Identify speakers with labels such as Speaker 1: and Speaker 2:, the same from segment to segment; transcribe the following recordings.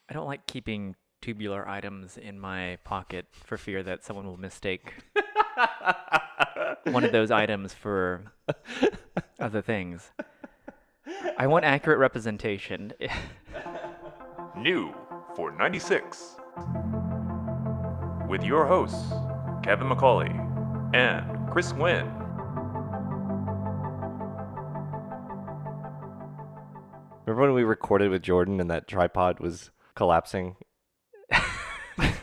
Speaker 1: I don't like keeping tubular items in my pocket for fear that someone will mistake one of those items for other things. I want accurate representation.
Speaker 2: New for 96. With your hosts, Kevin McCauley and Chris Nguyen.
Speaker 3: Remember when we recorded with Jordan and that tripod was collapsing?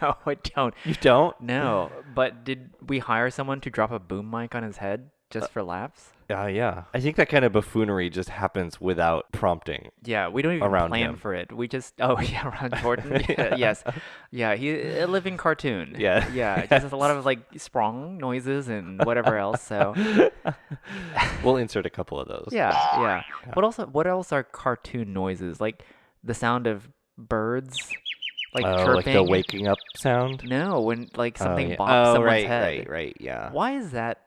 Speaker 1: No, I don't.
Speaker 3: You don't?
Speaker 1: No, but did we hire someone to drop a boom mic on his head just for laughs?
Speaker 3: Yeah. I think that kind of buffoonery just happens without prompting.
Speaker 1: Yeah, we don't even
Speaker 3: Around
Speaker 1: plan
Speaker 3: him.
Speaker 1: for it. We just around Jordan. Yeah, yes, yeah, he's a living cartoon.
Speaker 3: Yeah.
Speaker 1: yeah, it just has a lot of like sprung noises and whatever else. So
Speaker 3: We'll insert a couple of those.
Speaker 1: yeah. What else are cartoon noises? Like the sound of birds, like chirping.
Speaker 3: Like the waking up sound?
Speaker 1: No, when like something
Speaker 3: yeah.
Speaker 1: bops someone's head.
Speaker 3: Right, yeah.
Speaker 1: Why is that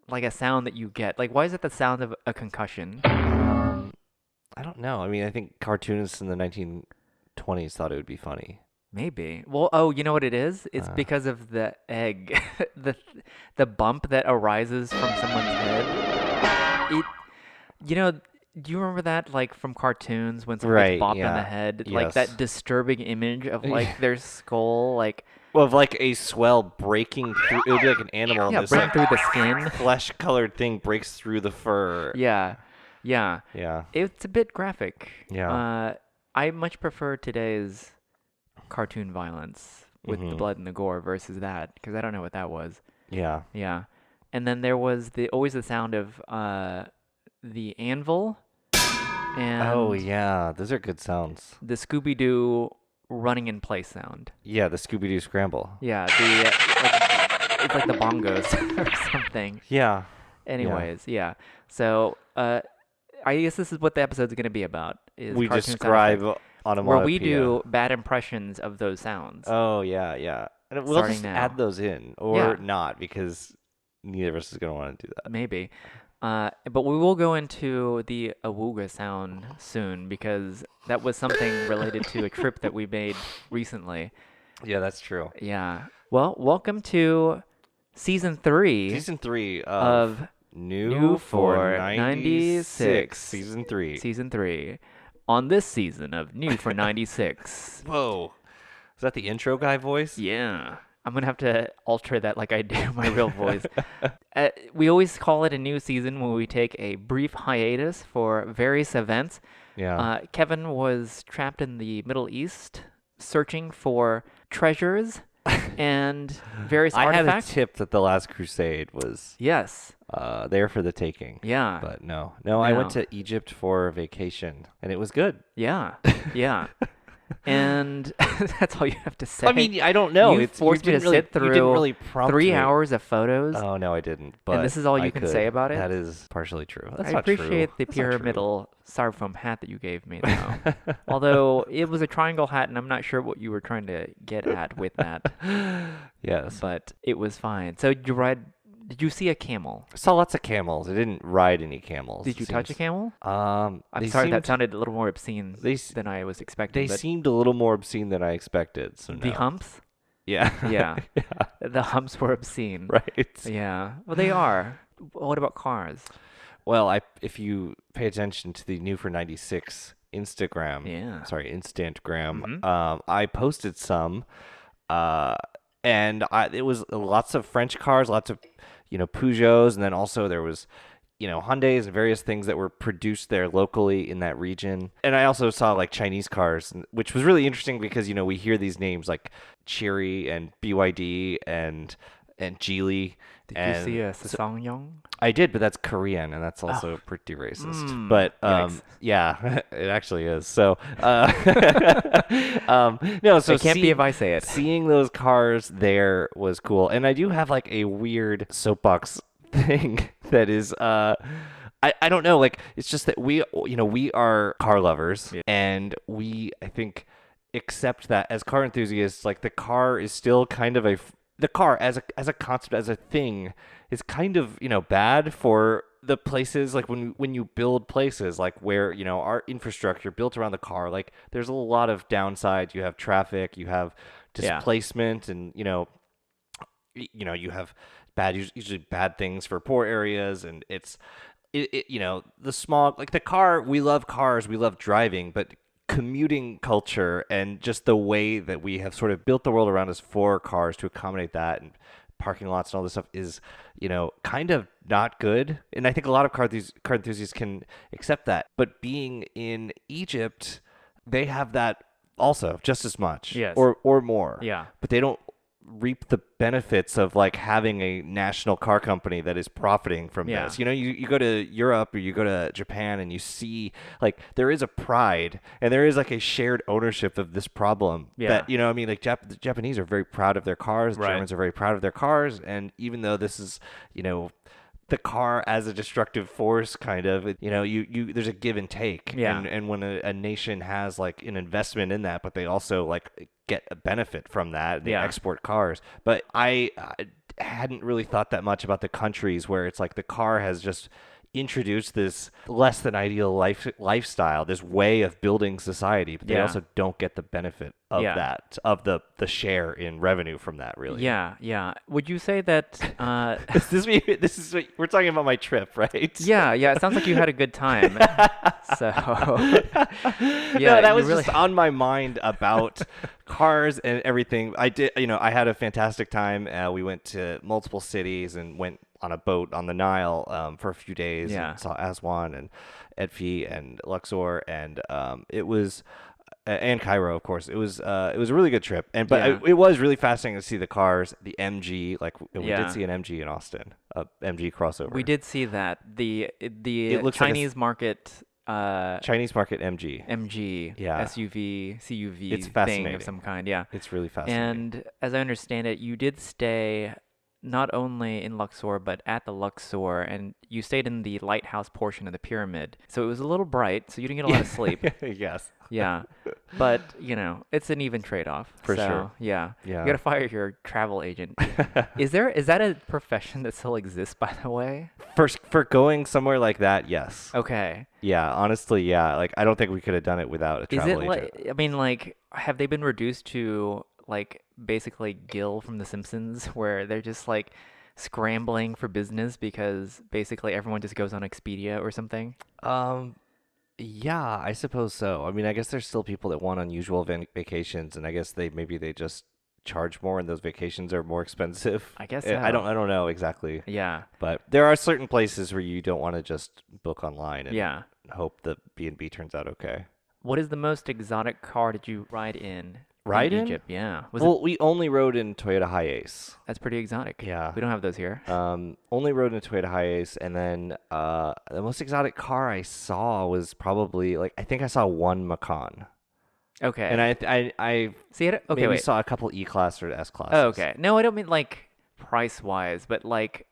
Speaker 1: like a sound that you get? Like, why is it the sound of a concussion?
Speaker 3: I don't know. I mean, I think cartoonists in the 1920s thought it would be funny.
Speaker 1: Maybe. Well, you know what it is? It's because of the egg, the bump that arises from someone's head. Do you remember that, like, from cartoons when someone gets bopped on the head? Like,
Speaker 3: Yes.
Speaker 1: that disturbing image of, like, their skull, like...
Speaker 3: Well, of like a swell breaking through, it would be like an animal.
Speaker 1: Yeah,
Speaker 3: and this
Speaker 1: breaking
Speaker 3: like
Speaker 1: through the skin.
Speaker 3: flesh-colored thing breaks through the fur.
Speaker 1: Yeah.
Speaker 3: Yeah.
Speaker 1: It's a bit graphic.
Speaker 3: Yeah.
Speaker 1: I much prefer today's cartoon violence with the
Speaker 3: Mhm.
Speaker 1: blood and the gore versus that, because I don't know what that was.
Speaker 3: Yeah.
Speaker 1: Yeah. And then there was always the sound of the anvil and
Speaker 3: Oh, yeah. Those are good sounds.
Speaker 1: the Scooby-Doo running in place sound.
Speaker 3: Yeah, the Scooby-Doo scramble.
Speaker 1: Yeah, it's like the bongos or something.
Speaker 3: Yeah.
Speaker 1: Anyways, yeah. So, I guess this is what the episode's going to be about. Is
Speaker 3: We
Speaker 1: cartoon sound
Speaker 3: describe
Speaker 1: effects,
Speaker 3: onomatopoeia.
Speaker 1: where we do bad impressions of those sounds.
Speaker 3: Oh, yeah. And we'll
Speaker 1: Starting
Speaker 3: just
Speaker 1: now.
Speaker 3: add those in, or
Speaker 1: Yeah.
Speaker 3: not, because neither of us is going to want to do that.
Speaker 1: Maybe. But we will go into the awooga sound soon, because that was something related to a trip that we made recently.
Speaker 3: Yeah, that's true.
Speaker 1: Yeah. Well, welcome to season 3
Speaker 3: Season 3
Speaker 1: of
Speaker 3: New for 96. Season 3.
Speaker 1: Season 3. On this season of New for 96.
Speaker 3: Whoa. Is that the intro guy voice?
Speaker 1: Yeah. I'm going to have to alter that like I do my real voice. We always call it a new season when we take a brief hiatus for various events.
Speaker 3: Yeah.
Speaker 1: Kevin was trapped in the Middle East searching for treasures and various
Speaker 3: I had a
Speaker 1: artifacts.
Speaker 3: tip that the Last Crusade was
Speaker 1: Yes.
Speaker 3: there for the taking.
Speaker 1: Yeah.
Speaker 3: But no, I went to Egypt for vacation, and it was good.
Speaker 1: Yeah. Yeah. And that's all you have to say.
Speaker 3: I mean, I don't know.
Speaker 1: You forced me to sit
Speaker 3: You didn't
Speaker 1: through
Speaker 3: really prompt
Speaker 1: 3
Speaker 3: me.
Speaker 1: hours of photos.
Speaker 3: Oh, no, I didn't. But
Speaker 1: this is all you
Speaker 3: I
Speaker 1: can
Speaker 3: could.
Speaker 1: say about it?
Speaker 3: That is partially true. That's
Speaker 1: I
Speaker 3: not true.
Speaker 1: appreciate the
Speaker 3: That's not true.
Speaker 1: pyramidal styrofoam hat that you gave me, though. Although it was a triangle hat, and I'm not sure what you were trying to get at with that.
Speaker 3: Yes.
Speaker 1: But it was fine. So did you see a camel?
Speaker 3: I saw lots of camels. I didn't ride any camels.
Speaker 1: Did you touch a camel?
Speaker 3: I'm
Speaker 1: I'm sorry, that sounded a little more obscene than I was expecting.
Speaker 3: They
Speaker 1: but
Speaker 3: seemed a little more obscene than I expected. So
Speaker 1: the
Speaker 3: no.
Speaker 1: humps?
Speaker 3: Yeah.
Speaker 1: Yeah. The humps were obscene.
Speaker 3: Right.
Speaker 1: Yeah. Well, they are. What about cars?
Speaker 3: Well, if you pay attention to the New for 96 Instagram, Instantgram,
Speaker 1: Mhm.
Speaker 3: I posted some, and it was lots of French cars, lots of, Peugeots, and then also there was, Hyundais and various things that were produced there locally in that region. And I also saw like Chinese cars, which was really interesting because, we hear these names like Chery and BYD and Geely.
Speaker 1: Did you see a Ssangyong?
Speaker 3: I did, but that's Korean, and that's also pretty racist. But
Speaker 1: yikes.
Speaker 3: yeah, it actually is. So no, so
Speaker 1: It can't be if I say it.
Speaker 3: Seeing those cars there was cool, and I do have like a weird soapbox thing that is I don't know, like it's just that we are car lovers, and we I think accept that as car enthusiasts, like the car is still kind of the car as a concept, as a thing, is kind of bad for the places like when you build places like where our infrastructure built around the car, like there's a lot of downsides. You have traffic, you have
Speaker 1: Yeah.
Speaker 3: displacement, and you have usually bad things for poor areas, and the smog, like the car. We love cars, we love driving, but commuting culture and just the way that we have sort of built the world around us for cars to accommodate that, and parking lots and all this stuff is kind of not good. And I think a lot of car enthusiasts can accept that. But being in Egypt, they have that also just as much,
Speaker 1: Yes.
Speaker 3: or more.
Speaker 1: Yeah.
Speaker 3: But they don't reap the benefits of like having a national car company that is profiting from
Speaker 1: Yeah.
Speaker 3: this. You go to Europe or you go to Japan and you see like there is a pride and there is like a shared ownership of this problem.
Speaker 1: Yeah.
Speaker 3: That like the Japanese are very proud of their cars,
Speaker 1: Right.
Speaker 3: Germans are very proud of their cars, and even though this is the car as a destructive force, kind of, you there's a give and take.
Speaker 1: Yeah.
Speaker 3: And when a nation has like an investment in that, but they also like get a benefit from that, and they
Speaker 1: Yeah.
Speaker 3: export cars. But I hadn't really thought that much about the countries where it's like the car has just introduced this less than ideal lifestyle, this way of building society, but they
Speaker 1: Yeah.
Speaker 3: also don't get the benefit of
Speaker 1: Yeah.
Speaker 3: that, of the share in revenue from that, really.
Speaker 1: Yeah. Yeah. Would you say that?
Speaker 3: This is what we're talking about, my trip, right?
Speaker 1: Yeah. Yeah. It sounds like you had a good time. So.
Speaker 3: No,
Speaker 1: Yeah.
Speaker 3: that
Speaker 1: you
Speaker 3: was
Speaker 1: really.
Speaker 3: just on my mind about cars and everything. I had a fantastic time. We went to multiple cities and went on a boat on the Nile for a few days.
Speaker 1: Yeah.
Speaker 3: And saw Aswan and Edfi and Luxor, and it was. And Cairo, of course. It was a really good trip, but
Speaker 1: Yeah.
Speaker 3: it was really fascinating to see the cars, the MG. Like we
Speaker 1: Yeah.
Speaker 3: did see an MG in Austin, a MG crossover.
Speaker 1: We did see that the
Speaker 3: looks like a
Speaker 1: Chinese market
Speaker 3: Chinese market MG.
Speaker 1: MG
Speaker 3: Yeah.
Speaker 1: SUV CUV
Speaker 3: It's
Speaker 1: thing
Speaker 3: fascinating.
Speaker 1: of some kind. Yeah.
Speaker 3: It's really fascinating.
Speaker 1: And as I understand it, you did stay not only in Luxor, but at the Luxor, and you stayed in the lighthouse portion of the pyramid. So it was a little bright, so you didn't get a lot of sleep.
Speaker 3: Yes.
Speaker 1: Yeah. But, it's an even trade-off.
Speaker 3: For
Speaker 1: So,
Speaker 3: sure.
Speaker 1: Yeah.
Speaker 3: Yeah.
Speaker 1: You got to fire your travel agent. Is that a profession that still exists, by the way?
Speaker 3: For going somewhere like that, yes.
Speaker 1: Okay.
Speaker 3: Yeah, honestly, yeah. Like I don't think we could have done it without a
Speaker 1: Is
Speaker 3: travel
Speaker 1: it
Speaker 3: agent.
Speaker 1: like, I mean, like, have they been reduced to, like, basically Gil from The Simpsons, where they're just, like, scrambling for business because basically everyone just goes on Expedia or something?
Speaker 3: Yeah, I suppose so. I mean, I guess there's still people that want unusual vacations, and I guess maybe they just charge more, and those vacations are more expensive.
Speaker 1: I guess
Speaker 3: I
Speaker 1: so.
Speaker 3: don't know exactly,
Speaker 1: Yeah.
Speaker 3: but there are certain places where you don't want to just book online and
Speaker 1: Yeah.
Speaker 3: hope the B&B turns out okay.
Speaker 1: What is the most exotic car did you ride in?
Speaker 3: Ride in?
Speaker 1: Egypt? Yeah.
Speaker 3: We only rode in Toyota Hiace.
Speaker 1: That's pretty exotic.
Speaker 3: Yeah.
Speaker 1: We don't have those here.
Speaker 3: Only rode in a Toyota Hiace, and then the most exotic car I saw was probably like I think I saw one Macan,
Speaker 1: Okay.
Speaker 3: and I
Speaker 1: See it? Okay,
Speaker 3: maybe
Speaker 1: wait.
Speaker 3: saw a couple E-Class or S-Class.
Speaker 1: Oh, okay. No, I don't mean like price-wise, but like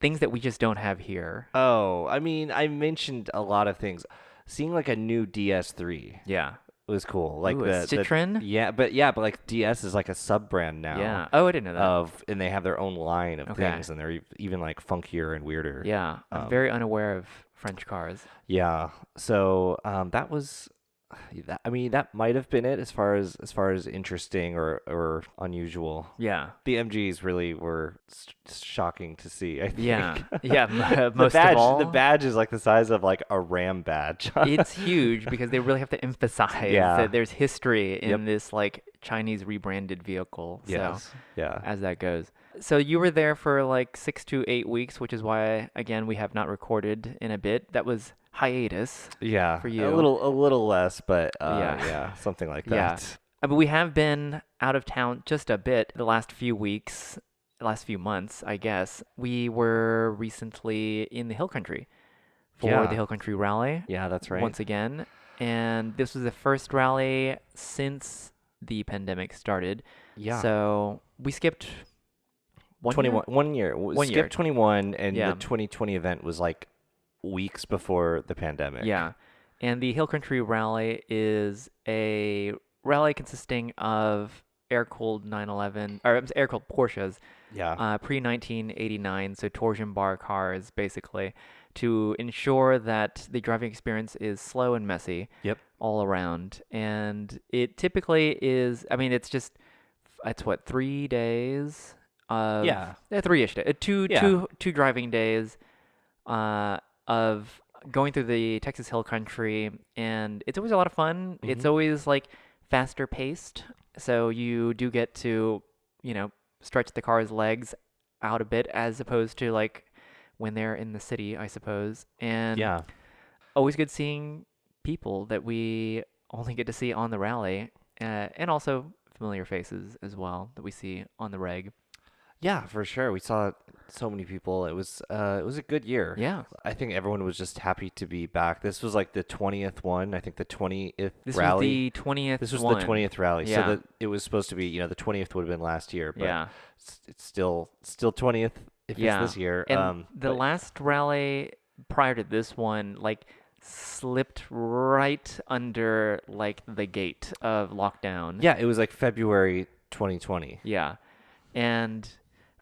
Speaker 1: things that we just don't have here.
Speaker 3: Oh, I mean, I mentioned a lot of things. Seeing like a new DS3
Speaker 1: Yeah.
Speaker 3: was cool. Like
Speaker 1: Ooh, a Citroen?
Speaker 3: but like DS is like a sub brand now.
Speaker 1: Yeah. Oh, I didn't know that.
Speaker 3: And they have their own line of
Speaker 1: Okay.
Speaker 3: things, and they're even like funkier and weirder.
Speaker 1: Yeah. I'm very unaware of French cars.
Speaker 3: Yeah. So that was. I mean, that might have been it as far as interesting or unusual.
Speaker 1: Yeah.
Speaker 3: The MGs really were shocking to see. I think.
Speaker 1: Yeah. Yeah. Most
Speaker 3: the badge,
Speaker 1: of all,
Speaker 3: the badge is like the size of like a Ram badge.
Speaker 1: it's huge because they really have to emphasize
Speaker 3: Yeah.
Speaker 1: that there's history in
Speaker 3: Yep.
Speaker 1: this like Chinese rebranded vehicle.
Speaker 3: Yes.
Speaker 1: So
Speaker 3: Yeah.
Speaker 1: as that goes. So you were there for like 6 to 8 weeks, which is why again we have not recorded in a bit. That was hiatus.
Speaker 3: Yeah.
Speaker 1: For you.
Speaker 3: A little less, but
Speaker 1: Yeah.
Speaker 3: yeah, something like
Speaker 1: Yeah.
Speaker 3: that.
Speaker 1: I mean, we have been out of town just a bit the last few weeks, the last few months, I guess. We were recently in the Hill Country for
Speaker 3: Yeah.
Speaker 1: the Hill Country Rallye
Speaker 3: Yeah, that's right.
Speaker 1: once again. And this was the first rally since the pandemic started.
Speaker 3: Yeah.
Speaker 1: So we skipped
Speaker 3: 21 1 year.
Speaker 1: One
Speaker 3: Skip
Speaker 1: year.
Speaker 3: 21, and
Speaker 1: Yeah.
Speaker 3: the 2020 event was like weeks before the pandemic.
Speaker 1: Yeah. And the Hill Country Rallye is a rally consisting of air-cooled 911, or air-cooled Porsches,
Speaker 3: Yeah.
Speaker 1: pre-1989, so torsion bar cars, basically, to ensure that the driving experience is slow and messy
Speaker 3: Yep.
Speaker 1: all around. And it typically is, I mean, it's what, 3 days of,
Speaker 3: Yeah.
Speaker 1: 3-ish days,
Speaker 3: Yeah.
Speaker 1: two driving days of going through the Texas Hill Country, and it's always a lot of fun. It's
Speaker 3: Mhm.
Speaker 1: always like faster paced, so you do get to, stretch the car's legs out a bit as opposed to like when they're in the city, I suppose. And
Speaker 3: Yeah.
Speaker 1: always good seeing people that we only get to see on the rally, and also familiar faces as well that we see on the reg.
Speaker 3: Yeah, for sure. We saw so many people. It was a good year.
Speaker 1: Yeah.
Speaker 3: I think everyone was just happy to be back. This was like the 20th one. I think the 20th
Speaker 1: This
Speaker 3: rally.
Speaker 1: was the 20th
Speaker 3: This was
Speaker 1: one.
Speaker 3: the 20th rally.
Speaker 1: Yeah.
Speaker 3: So it was supposed to be, the 20th would have been last year, but
Speaker 1: Yeah.
Speaker 3: it's still 20th if
Speaker 1: Yeah.
Speaker 3: it's this year.
Speaker 1: And the
Speaker 3: but
Speaker 1: last rally prior to this one, like, slipped right under like the gate of lockdown.
Speaker 3: yeah, it was like February 2020.
Speaker 1: Yeah. And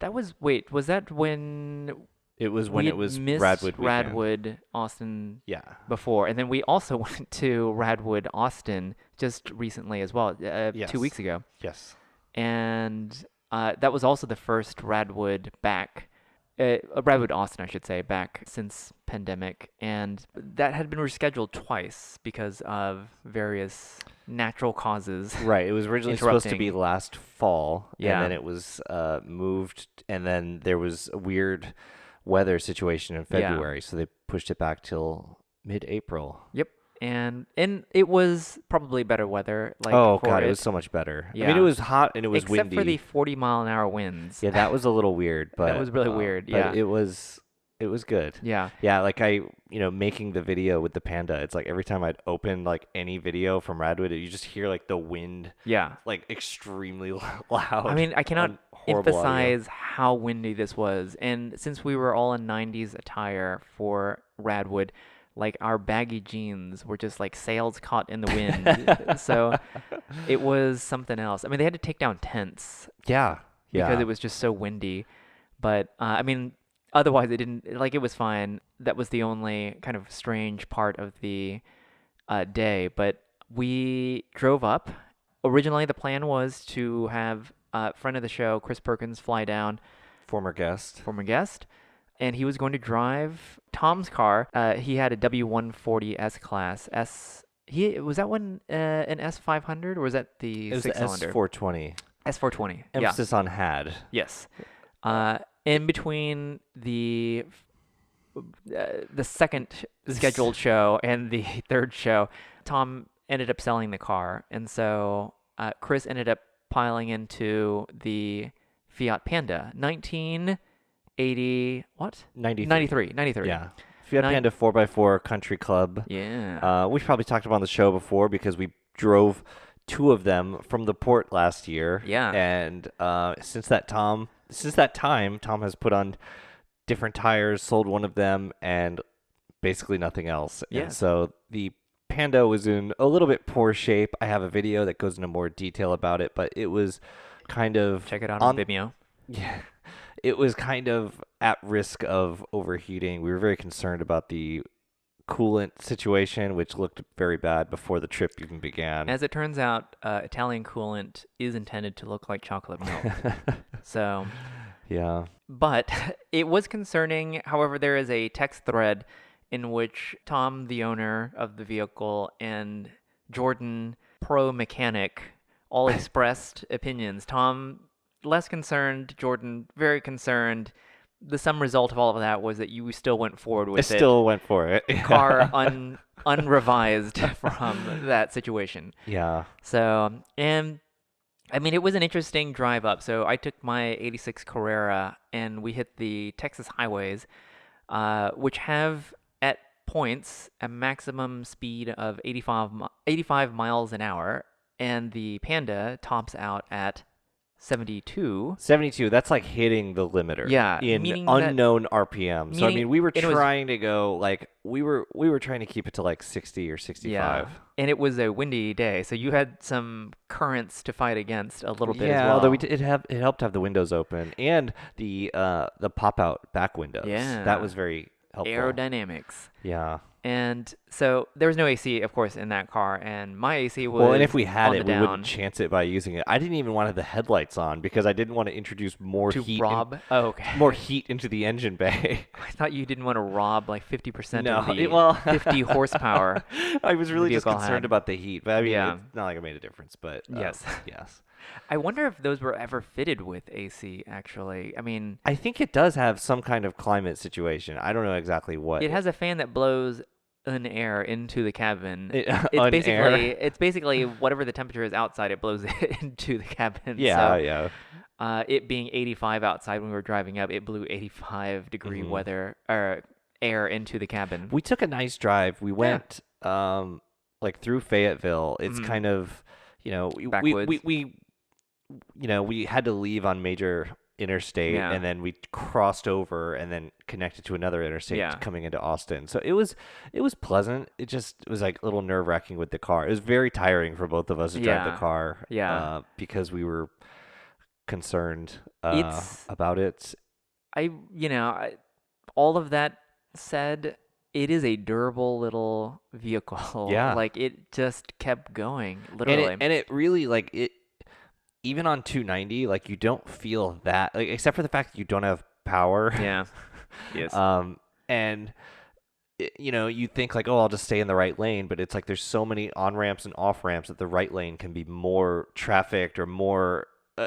Speaker 1: that was, was that when
Speaker 3: It was when
Speaker 1: we
Speaker 3: it
Speaker 1: had
Speaker 3: was
Speaker 1: missed
Speaker 3: Radwood weekend.
Speaker 1: Radwood, Austin
Speaker 3: Yeah.
Speaker 1: before? And then we also went to Radwood, Austin just recently as well,
Speaker 3: Yes.
Speaker 1: 2 weeks ago.
Speaker 3: Yes.
Speaker 1: And that was also the first Radwood back, Radwood Austin, I should say, back since pandemic, and that had been rescheduled twice because of various natural causes.
Speaker 3: Right. It was originally supposed to be
Speaker 1: Interrupting.
Speaker 3: last fall,
Speaker 1: Yeah.
Speaker 3: and then it was moved, and then there was a weird weather situation in
Speaker 1: Yeah.
Speaker 3: February, so they pushed it back till mid-April.
Speaker 1: Yep, and it was probably better weather. Like,
Speaker 3: Oh
Speaker 1: for
Speaker 3: God, it
Speaker 1: it,
Speaker 3: was so much better. I
Speaker 1: Yeah.
Speaker 3: mean, it was hot and it was
Speaker 1: except
Speaker 3: windy.
Speaker 1: for the 40-mile-an-hour winds.
Speaker 3: Yeah, that was a little weird, but
Speaker 1: was really weird,
Speaker 3: but
Speaker 1: yeah.
Speaker 3: it was good.
Speaker 1: Yeah.
Speaker 3: Yeah, like making the video with the Panda, it's like every time I'd open like any video from Radwood, you just hear like the wind
Speaker 1: Yeah.
Speaker 3: like extremely loud.
Speaker 1: I mean, I cannot
Speaker 3: on horrible audio.
Speaker 1: emphasize how windy this was. And since we were all in 90s attire for Radwood, like our baggy jeans were just like sails caught in the wind. So it was something else. I mean, they had to take down tents
Speaker 3: Yeah.
Speaker 1: because it was just so windy. But I mean, otherwise it didn't, like, it was fine. That was the only kind of strange part of the day. But we drove up. Originally, the plan was to have friend of the show, Chris Perkins, fly down,
Speaker 3: former guest.
Speaker 1: guest, and he was going to drive Tom's car. He had a W140 S class. Was that one an S500 or was that the
Speaker 3: It was the
Speaker 1: six-cylinder?
Speaker 3: S420.
Speaker 1: S420. Yeah.
Speaker 3: Emphasis on had.
Speaker 1: Yes. In between the second scheduled show and the third show, Tom ended up selling the car, and so Chris ended up piling into the Fiat Panda, 1980 what?
Speaker 3: 93.
Speaker 1: 93.
Speaker 3: Yeah. Fiat Panda 4x4 Country Club.
Speaker 1: Yeah.
Speaker 3: We've probably talked about on the show before because we drove two of them from the port last year.
Speaker 1: Yeah.
Speaker 3: And since that time, Tom has put on different tires, sold one of them, and basically nothing else.
Speaker 1: Yeah.
Speaker 3: And so the Panda was in a little bit poor shape. I have a video that goes into more detail about it, but it was kind of
Speaker 1: Check it out on Vimeo.
Speaker 3: Yeah. It was kind of at risk of overheating. We were very concerned about the coolant situation, which looked very bad before the trip even began.
Speaker 1: As it turns out, Italian coolant is intended to look like chocolate milk. So,
Speaker 3: yeah.
Speaker 1: but it was concerning. However, there is a text thread in which Tom, the owner of the vehicle, and Jordan, pro mechanic, all expressed opinions. Tom, less concerned. Jordan, very concerned. The sum result of all of that was that you still went forward with it.
Speaker 3: Still went for it.
Speaker 1: Car unrevised from that situation.
Speaker 3: Yeah.
Speaker 1: So, and I mean, it was an interesting drive up. So I took my 86 Carrera and we hit the Texas highways, which have at points a maximum speed of 85 miles an hour. And the Panda tops out at 72.
Speaker 3: 72, that's like hitting the limiter.
Speaker 1: Yeah,
Speaker 3: In
Speaker 1: meaning that-
Speaker 3: unknown RPM. So I
Speaker 1: meaning-
Speaker 3: mean, we were
Speaker 1: and it was-
Speaker 3: trying to go like we were trying to keep it to like 60 or 65.
Speaker 1: Yeah, and it was a windy day, so you had some currents to fight against a little bit
Speaker 3: Yeah,
Speaker 1: as well.
Speaker 3: although it helped to have the windows open and the pop out back windows.
Speaker 1: Yeah.
Speaker 3: That was very helpful.
Speaker 1: aerodynamics.
Speaker 3: Yeah.
Speaker 1: And so there was no AC, of course, in that car, and my AC was
Speaker 3: Well, and if we had
Speaker 1: on
Speaker 3: it,
Speaker 1: the
Speaker 3: we wouldn't
Speaker 1: down
Speaker 3: chance it by using it. I didn't even want the headlights on because I didn't want to introduce more
Speaker 1: to
Speaker 3: heat.
Speaker 1: rob. Oh, okay.
Speaker 3: More heat into the engine bay.
Speaker 1: I thought you didn't want to rob like 50%
Speaker 3: No,
Speaker 1: of the
Speaker 3: well,
Speaker 1: 50 horsepower.
Speaker 3: I was really just
Speaker 1: vehicle
Speaker 3: concerned
Speaker 1: had.
Speaker 3: about the heat, but I mean,
Speaker 1: Yeah.
Speaker 3: it's not like it made a difference. But
Speaker 1: Yes.
Speaker 3: yes.
Speaker 1: I wonder if those were ever fitted with AC, actually. I mean,
Speaker 3: I think it does have some kind of climate situation. I don't know exactly what.
Speaker 1: it has a fan that blows an air into the cabin.
Speaker 3: Air.
Speaker 1: It's basically whatever the temperature is outside, it blows it into the cabin.
Speaker 3: Yeah,
Speaker 1: So,
Speaker 3: yeah.
Speaker 1: it being 85 outside when we were driving up, it blew 85-degree weather or air into the cabin.
Speaker 3: We took a nice drive. We went like through Fayetteville. It's kind of,
Speaker 1: Backwoods.
Speaker 3: we had to leave on major interstate
Speaker 1: Yeah.
Speaker 3: and then we crossed over and then connected to another interstate
Speaker 1: Yeah.
Speaker 3: coming into Austin. So it was pleasant. It was like a little nerve-wracking with the car. It was very tiring for both of us to drive the
Speaker 1: Yeah.
Speaker 3: car
Speaker 1: Yeah.
Speaker 3: because we were concerned
Speaker 1: It's-
Speaker 3: about it.
Speaker 1: All of that said, it is a durable little vehicle.
Speaker 3: Yeah.
Speaker 1: Like, it just kept going, literally.
Speaker 3: And it really, like, it even on 290, like, you don't feel that, like, except for the fact that you don't have power.
Speaker 1: Yeah. Yes.
Speaker 3: And you think like, oh, I'll just stay in the right lane, but it's like there's so many on ramps and off ramps that the right lane can be more trafficked or more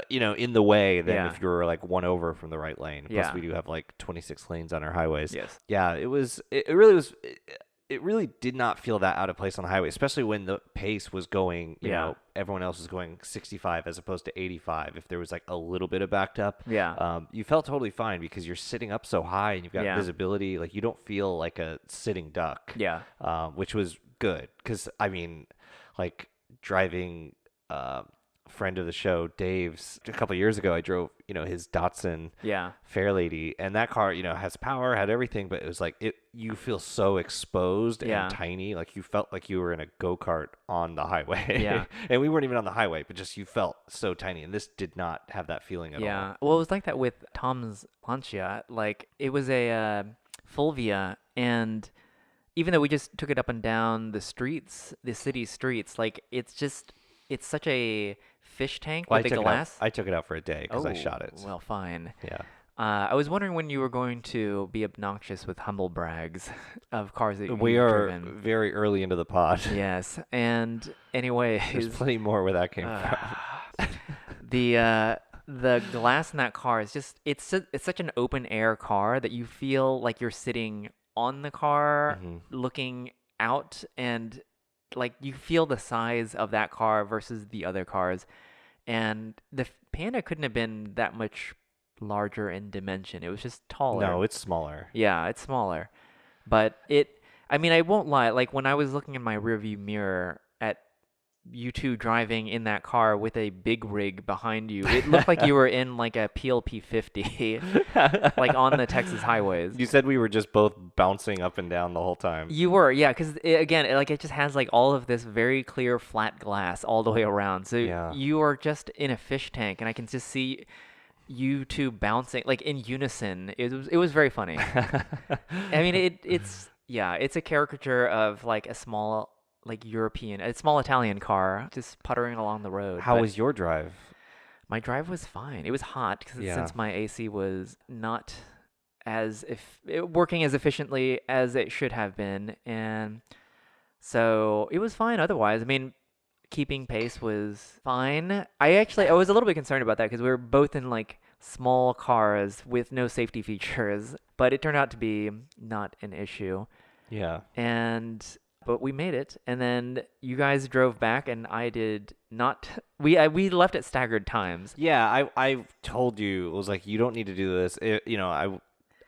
Speaker 3: in the way than
Speaker 1: Yeah.
Speaker 3: if you were like one over from the right lane. Plus,
Speaker 1: Yeah.
Speaker 3: we do have like 26 lanes on our highways.
Speaker 1: Yes.
Speaker 3: Yeah, it really was. It really did not feel that out of place on the highway, especially when the pace was going, everyone else was going 65 as opposed to 85. If there was like a little bit of backed up, you felt totally fine because you're sitting up so high and you've got visibility. Like you don't feel like a sitting duck, which was good. Because, I mean, like driving friend of the show, Dave's, a couple of years ago, I drove, his Datsun Fairlady, and that car, has power, had everything, but it was like you feel so exposed and tiny, like you felt like you were in a go-kart on the highway.
Speaker 1: Yeah.
Speaker 3: And we weren't even on the highway, but just you felt so tiny, and this did not have that feeling at all.
Speaker 1: Yeah. Well, it was like that with Tom's Lancia. Like, it was a Fulvia, and even though we just took it up and down the streets, the city streets, like, it's such a fish tank with the glass.
Speaker 3: I took it out for a day because I shot it.
Speaker 1: Well, fine.
Speaker 3: Yeah.
Speaker 1: I was wondering when you were going to be obnoxious with humble brags of cars that
Speaker 3: We
Speaker 1: you've
Speaker 3: are
Speaker 1: driven.
Speaker 3: very early into the pod.
Speaker 1: Yes, and anyways,
Speaker 3: There's plenty more where that came from.
Speaker 1: the glass in that car is just it's such an open air car that you feel like you're sitting on the car looking out, and like you feel the size of that car versus the other cars, and the Panda couldn't have been that much larger in dimension. It was just taller.
Speaker 3: No, it's smaller.
Speaker 1: Yeah, it's smaller. But I mean, I won't lie, like when I was looking in my rearview mirror at you two driving in that car with a big rig behind you, it looked like you were in like a PLP 50, like on the Texas highways.
Speaker 3: You said we were just both bouncing up and down the whole time.
Speaker 1: You were, yeah, because again, it just has like all of this very clear flat glass all the way around. So you are just in a fish tank, and I can just see you two bouncing like in unison. It was very funny. I mean, it's a caricature of like a small a small Italian car just puttering along the road.
Speaker 3: How was your drive?
Speaker 1: My drive was fine. It was hot since my AC was not working as efficiently as it should have been, and so it was fine otherwise. I mean, keeping pace was fine. I was a little bit concerned about that because we were both in like small cars with no safety features, but it turned out to be not an issue.
Speaker 3: Yeah.
Speaker 1: But we made it, and then you guys drove back, and I did not. We left at staggered times.
Speaker 3: Yeah, I told you, it was like, you don't need to do this.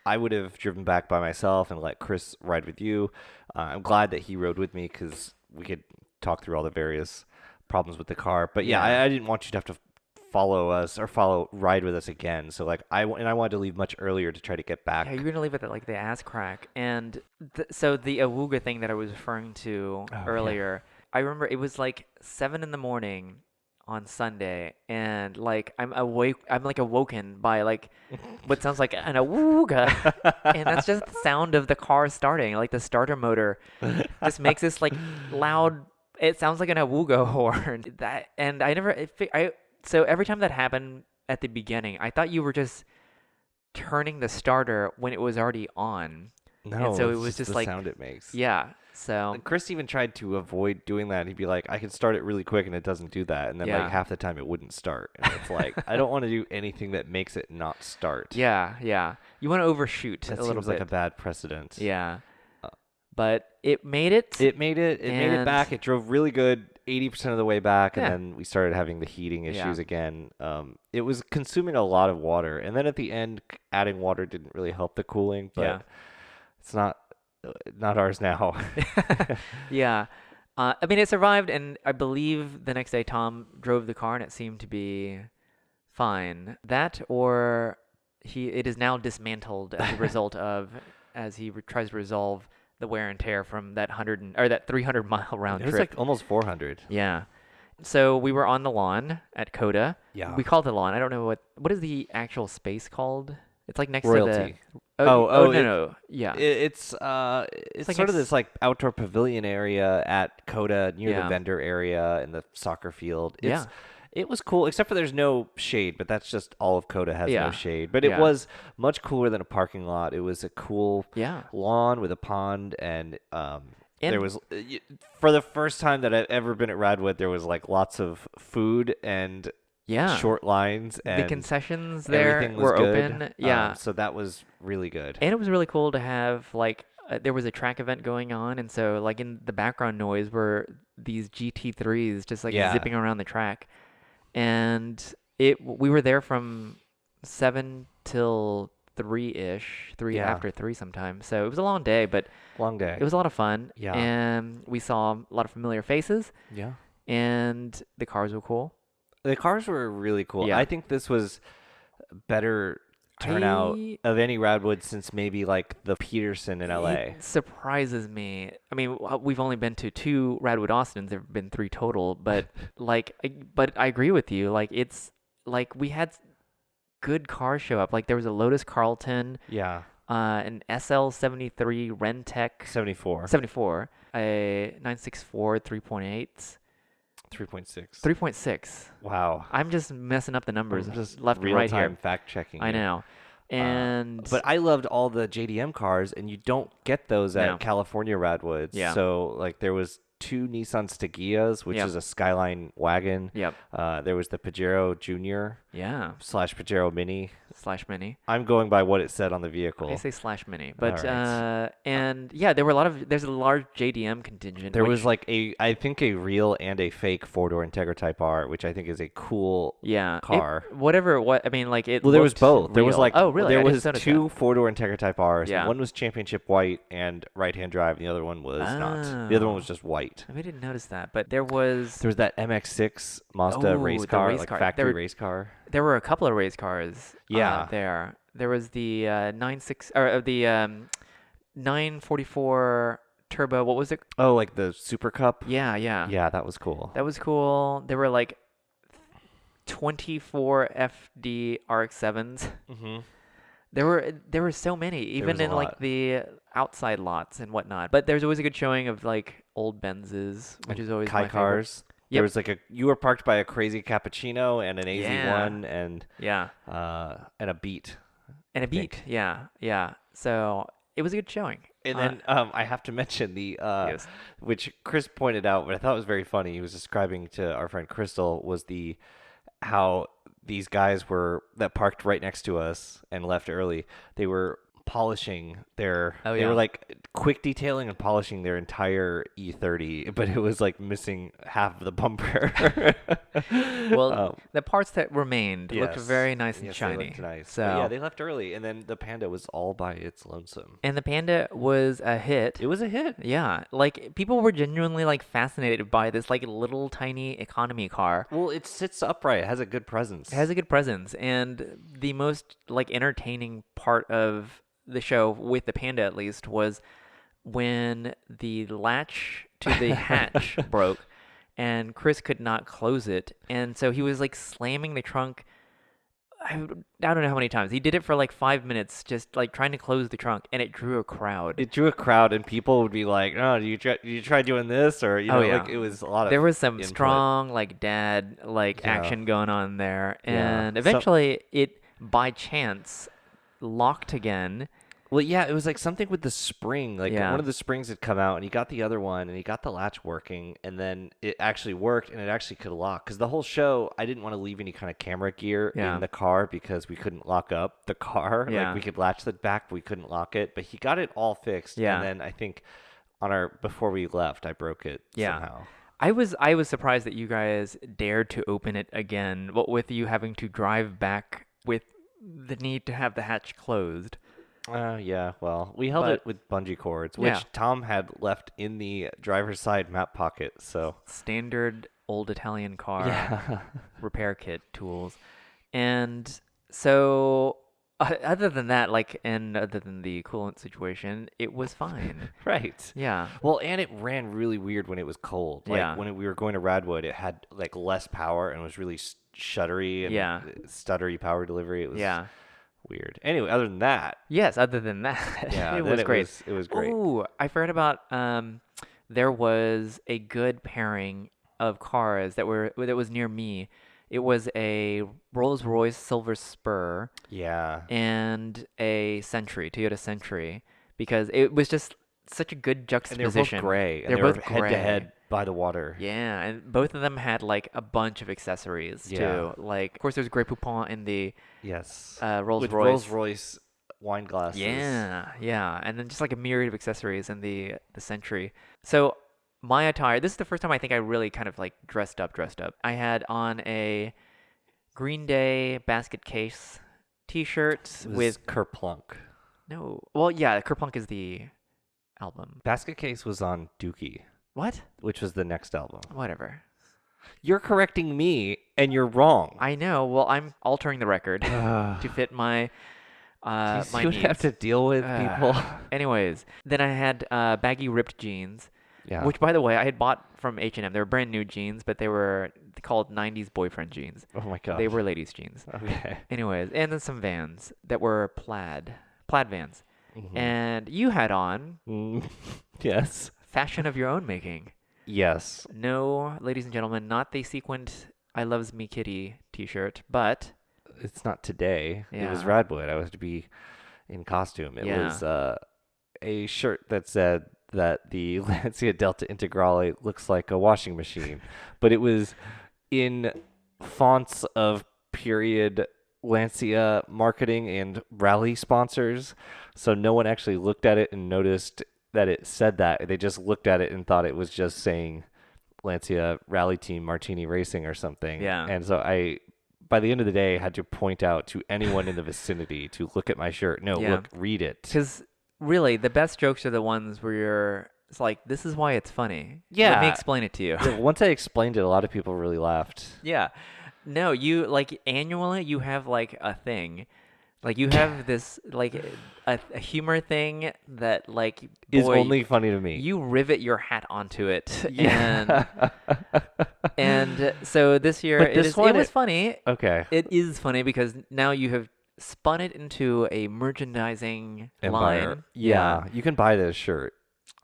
Speaker 3: I would have driven back by myself and let Chris ride with you. I'm glad that he rode with me because we could talk through all the various problems with the car. But yeah, I didn't want you to have to ride with us again. So like I wanted to leave much earlier to try to get back.
Speaker 1: Yeah, you're gonna leave it at like the ass crack. And so the Awooga thing that I was referring to earlier, I remember it was like 7 a.m. on Sunday, and like I'm like awoken by like what sounds like an awooga, and that's just the sound of the car starting. Like the starter motor just makes this like loud. It sounds like an awooga horn. That and I never. So every time that happened at the beginning, I thought you were just turning the starter when it was already on.
Speaker 3: No,
Speaker 1: and so it
Speaker 3: it's
Speaker 1: was just
Speaker 3: the
Speaker 1: like
Speaker 3: sound it makes.
Speaker 1: yeah. So
Speaker 3: And Chris even tried to avoid doing that. He'd be like, I can start it really quick, and it doesn't do that. And then
Speaker 1: Yeah.
Speaker 3: like half the time it wouldn't start. And it's like, I don't want to do anything that makes it not start.
Speaker 1: yeah. You want to overshoot
Speaker 3: That
Speaker 1: a little
Speaker 3: seems
Speaker 1: bit.
Speaker 3: like a bad precedent.
Speaker 1: Yeah. But it made it.
Speaker 3: It made it
Speaker 1: And-
Speaker 3: back. It drove really good 80% of the way back, and
Speaker 1: Yeah.
Speaker 3: then we started having the heating issues
Speaker 1: Yeah.
Speaker 3: again. It was consuming a lot of water, and then at the end, adding water didn't really help the cooling, but
Speaker 1: Yeah.
Speaker 3: it's not ours now.
Speaker 1: Yeah. I mean, it survived, and I believe the next day Tom drove the car, and it seemed to be fine. That, or it is now dismantled as a result of as he tries to resolve the wear and tear from that 300-mile round
Speaker 3: It was
Speaker 1: trip.
Speaker 3: like almost 400.
Speaker 1: Yeah. So we were on the lawn at Coda.
Speaker 3: Yeah.
Speaker 1: We called it the lawn. I don't know what is the actual space called. It's like next
Speaker 3: Royalty.
Speaker 1: to the.
Speaker 3: Oh,
Speaker 1: No. Yeah.
Speaker 3: It's
Speaker 1: like
Speaker 3: sort of
Speaker 1: next-
Speaker 3: this like outdoor pavilion area at Coda near the
Speaker 1: Yeah.
Speaker 3: vendor area and the soccer field.
Speaker 1: Yeah.
Speaker 3: It was cool, except for there's no shade, but that's just all of Coda has
Speaker 1: Yeah.
Speaker 3: no shade. But it
Speaker 1: Yeah.
Speaker 3: was much cooler than a parking lot. It was a cool
Speaker 1: Yeah.
Speaker 3: lawn with a pond, and there
Speaker 1: And-
Speaker 3: was for the first time that I've ever been at Radwood, there was like lots of food and
Speaker 1: Yeah.
Speaker 3: short lines,
Speaker 1: The
Speaker 3: and
Speaker 1: concessions there
Speaker 3: everything was
Speaker 1: were
Speaker 3: good.
Speaker 1: open. Yeah.
Speaker 3: So that was really good.
Speaker 1: And it was really cool to have like there was a track event going on, and so like in the background noise were these GT3s just like
Speaker 3: Yeah.
Speaker 1: zipping around the track, and we were there from 7 till 3-ish, 3
Speaker 3: Yeah.
Speaker 1: after 3 sometimes. So it was a long day, but
Speaker 3: Long day.
Speaker 1: it was a lot of fun.
Speaker 3: Yeah.
Speaker 1: And we saw a lot of familiar faces,
Speaker 3: Yeah.
Speaker 1: and the cars were cool.
Speaker 3: The cars were really cool.
Speaker 1: Yeah.
Speaker 3: I think this was better turnout of any Radwood since maybe like the Peterson in LA.
Speaker 1: It surprises me. I mean, we've only been to 2 Radwood Austins. There have been 3 total, but but I agree with you. Like it's like we had good cars show up. Like there was a Lotus Carlton,
Speaker 3: Yeah.
Speaker 1: an SL73 Rentec
Speaker 3: 74.
Speaker 1: 74, a 964 3.8,
Speaker 3: 3.6.
Speaker 1: 3.6.
Speaker 3: Wow.
Speaker 1: I'm just messing up the numbers
Speaker 3: I'm just
Speaker 1: left and right
Speaker 3: real-time
Speaker 1: here.
Speaker 3: fact checking.
Speaker 1: I know. And
Speaker 3: But I loved all the JDM cars, and you don't get those at
Speaker 1: No.
Speaker 3: California Radwoods.
Speaker 1: Yeah.
Speaker 3: So like there was 2 Nissan Stegias, which
Speaker 1: Yep.
Speaker 3: is a Skyline wagon.
Speaker 1: yep.
Speaker 3: There was the Pajero Junior
Speaker 1: Yeah.
Speaker 3: / Pajero Mini.
Speaker 1: Slash mini.
Speaker 3: I'm going by what it said on the vehicle.
Speaker 1: I say slash mini, but
Speaker 3: Alright.
Speaker 1: and yeah, there's a large JDM contingent.
Speaker 3: There
Speaker 1: which-
Speaker 3: was like I think a real and a fake 4-door Integra Type R, which I think is a cool
Speaker 1: yeah
Speaker 3: car.
Speaker 1: What I mean, like it.
Speaker 3: Well, there was
Speaker 1: looked
Speaker 3: both. There was
Speaker 1: real.
Speaker 3: like
Speaker 1: oh really?
Speaker 3: there
Speaker 1: I didn't
Speaker 3: was
Speaker 1: notice
Speaker 3: 2 4-door Integra Type Rs.
Speaker 1: Yeah.
Speaker 3: And one was championship white and right-hand drive, and the other one was not. The other one was just white.
Speaker 1: that. I didn't notice that, but there was
Speaker 3: There was that MX-6 Mazda
Speaker 1: Oh,
Speaker 3: race
Speaker 1: the
Speaker 3: car,
Speaker 1: race
Speaker 3: like
Speaker 1: car.
Speaker 3: factory
Speaker 1: There-
Speaker 3: race car.
Speaker 1: there were a couple of race cars.
Speaker 3: Yeah.
Speaker 1: There was the 96 or the 944 turbo. What was it?
Speaker 3: Oh, like the Super Cup.
Speaker 1: Yeah.
Speaker 3: Yeah, that was cool.
Speaker 1: That was cool. There were like 24 FD RX-7s.
Speaker 3: Mm-hmm.
Speaker 1: There were so many, even
Speaker 3: was a
Speaker 1: in like
Speaker 3: lot.
Speaker 1: the outside lots and whatnot. But there's always a good showing of like old Benzes, which is always
Speaker 3: Kai
Speaker 1: my favorite.
Speaker 3: cars. There
Speaker 1: Yep.
Speaker 3: was you were parked by a crazy cappuccino and an
Speaker 1: Yeah.
Speaker 3: AZ1 and
Speaker 1: Yeah,
Speaker 3: a Beat.
Speaker 1: and a
Speaker 3: think.
Speaker 1: Beat. Yeah. So it was a good showing.
Speaker 3: And then I have to mention the
Speaker 1: Yes.
Speaker 3: which Chris pointed out, but I thought was very funny. He was describing to our friend Crystal was how these guys that parked right next to us and left early. They were polishing their.
Speaker 1: Oh,
Speaker 3: They
Speaker 1: yeah.
Speaker 3: were like quick detailing and polishing their entire E30, but it was like missing half of the bumper.
Speaker 1: Well, the parts that remained looked
Speaker 3: yes.
Speaker 1: very nice and
Speaker 3: Yes, they
Speaker 1: shiny.
Speaker 3: looked nice.
Speaker 1: So
Speaker 3: But yeah, they left early, and then the Panda was all by its lonesome.
Speaker 1: and the Panda was a hit.
Speaker 3: It was a hit.
Speaker 1: Yeah, like people were genuinely like fascinated by this like little tiny economy car.
Speaker 3: Well, it sits upright. It has a good presence.
Speaker 1: It has a good presence, and the most like entertaining part of the show with the Panda at least was when the latch to the hatch broke and Chris could not close it, and so he was like slamming the trunk. I don't know how many times. He did it for like 5 minutes, just like trying to close the trunk, and it drew a crowd.
Speaker 3: It drew a crowd, and people would be like, "Oh, do you try doing this?" Or
Speaker 1: Oh, yeah.
Speaker 3: like it was a lot of
Speaker 1: There was some
Speaker 3: input.
Speaker 1: strong like dad like
Speaker 3: Yeah.
Speaker 1: action going on there,
Speaker 3: Yeah.
Speaker 1: and
Speaker 3: So-
Speaker 1: eventually it by chance locked again.
Speaker 3: Well, yeah, it was like something with the spring. Like
Speaker 1: Yeah.
Speaker 3: one of the springs had come out, and he got the other one, and he got the latch working, and then it actually worked, and it actually could lock. Because the whole show, I didn't want to leave any kind of camera gear
Speaker 1: Yeah.
Speaker 3: in the car because we couldn't lock up the car.
Speaker 1: Yeah.
Speaker 3: Like we could latch the back, but we couldn't lock it. But he got it all fixed.
Speaker 1: Yeah.
Speaker 3: And then I think before we left, I broke it
Speaker 1: Yeah.
Speaker 3: somehow.
Speaker 1: I was surprised that you guys dared to open it again. What with you having to drive back with the need to have the hatch closed.
Speaker 3: Yeah, well, we held
Speaker 1: But-
Speaker 3: it with bungee cords, which
Speaker 1: Yeah.
Speaker 3: Tom had left in the driver's side map pocket. So
Speaker 1: Standard old Italian car
Speaker 3: yeah,
Speaker 1: repair kit tools. And so other than that, like, and other than the coolant situation, it was fine.
Speaker 3: right.
Speaker 1: Yeah.
Speaker 3: Well, and it ran really weird when it was cold. Like
Speaker 1: Yeah.
Speaker 3: when we were going to Radwood, it had like less power and was really shuddery and
Speaker 1: Yeah.
Speaker 3: stuttery power delivery. It was
Speaker 1: Yeah.
Speaker 3: weird. Anyway, other than that,
Speaker 1: Yes, other than that,
Speaker 3: yeah,
Speaker 1: it
Speaker 3: then
Speaker 1: was great.
Speaker 3: It was great.
Speaker 1: Ooh, I forgot about there was a good pairing of cars that was near me. It was a Rolls-Royce Silver Spur
Speaker 3: Yeah.
Speaker 1: and a Toyota Century, because it was just such a good
Speaker 3: And they were both
Speaker 1: juxtaposition.
Speaker 3: gray. And
Speaker 1: They're
Speaker 3: they were
Speaker 1: both
Speaker 3: head to head
Speaker 1: gray.
Speaker 3: by the water.
Speaker 1: Yeah, and both of them had like a bunch of accessories
Speaker 3: Yeah.
Speaker 1: too. Like, of course, there's Grey Poupon in the
Speaker 3: Yes.
Speaker 1: Rolls-Royce.
Speaker 3: With Rolls-Royce wine glasses.
Speaker 1: Yeah, yeah, and then just like a myriad of accessories in the Century. So my attire. This is the first time I think I really kind of like dressed up. I had on a Green Day basket case T-shirt
Speaker 3: It was
Speaker 1: with
Speaker 3: Kerplunk.
Speaker 1: no. Well, yeah, Kerplunk is the album.
Speaker 3: Basket Case was on Dookie,
Speaker 1: What?
Speaker 3: which was the next album.
Speaker 1: Whatever.
Speaker 3: You're correcting me, and you're wrong.
Speaker 1: I know. Well, I'm altering the record to
Speaker 3: Do
Speaker 1: fit my
Speaker 3: you see
Speaker 1: my
Speaker 3: what you have
Speaker 1: needs.
Speaker 3: to deal with, people?
Speaker 1: Anyways, then I had baggy ripped jeans.
Speaker 3: Yeah.
Speaker 1: Which, by the way, I had bought from H&M. They were brand new jeans, but they were called 90s boyfriend jeans.
Speaker 3: Oh my god.
Speaker 1: They were ladies' jeans.
Speaker 3: Okay.
Speaker 1: Anyways, and then some Vans that were plaid Vans.
Speaker 3: Mhm.
Speaker 1: And you had on
Speaker 3: Yes.
Speaker 1: fashion of your own making.
Speaker 3: Yes.
Speaker 1: No, ladies and gentlemen, not the sequined I Loves Me Kitty t-shirt, but
Speaker 3: It's not today. It was
Speaker 1: Yeah.
Speaker 3: Radwood. I was to be in costume. It
Speaker 1: Yeah.
Speaker 3: was a shirt that said that the Lancia Delta Integrale looks like a washing machine, but it was in fonts of period Lancia marketing and Rallye sponsors, so no one actually looked at it and noticed that it said that. They just looked at it and thought it was just saying Lancia Rally Team Martini Racing or something.
Speaker 1: Yeah.
Speaker 3: And so by the end of the day, had to point out to anyone in the vicinity to look at my shirt. No,
Speaker 1: Yeah.
Speaker 3: look, read it.
Speaker 1: because really the best jokes are the ones where it's like, this is why it's funny. Let
Speaker 3: Yeah.
Speaker 1: me explain it to you.
Speaker 3: Yeah, once I explained it, a lot of people really laughed.
Speaker 1: Yeah. No, you like annually you have like a thing. Like you have this like a humor thing that like
Speaker 3: Is
Speaker 1: boy,
Speaker 3: only funny to me.
Speaker 1: you rivet your hat onto it.
Speaker 3: yeah.
Speaker 1: And so this year
Speaker 3: But this
Speaker 1: it
Speaker 3: one,
Speaker 1: was funny.
Speaker 3: Okay.
Speaker 1: It is funny because now you have spun it into a merchandising
Speaker 3: Empire.
Speaker 1: line.
Speaker 3: Yeah. You can buy this shirt.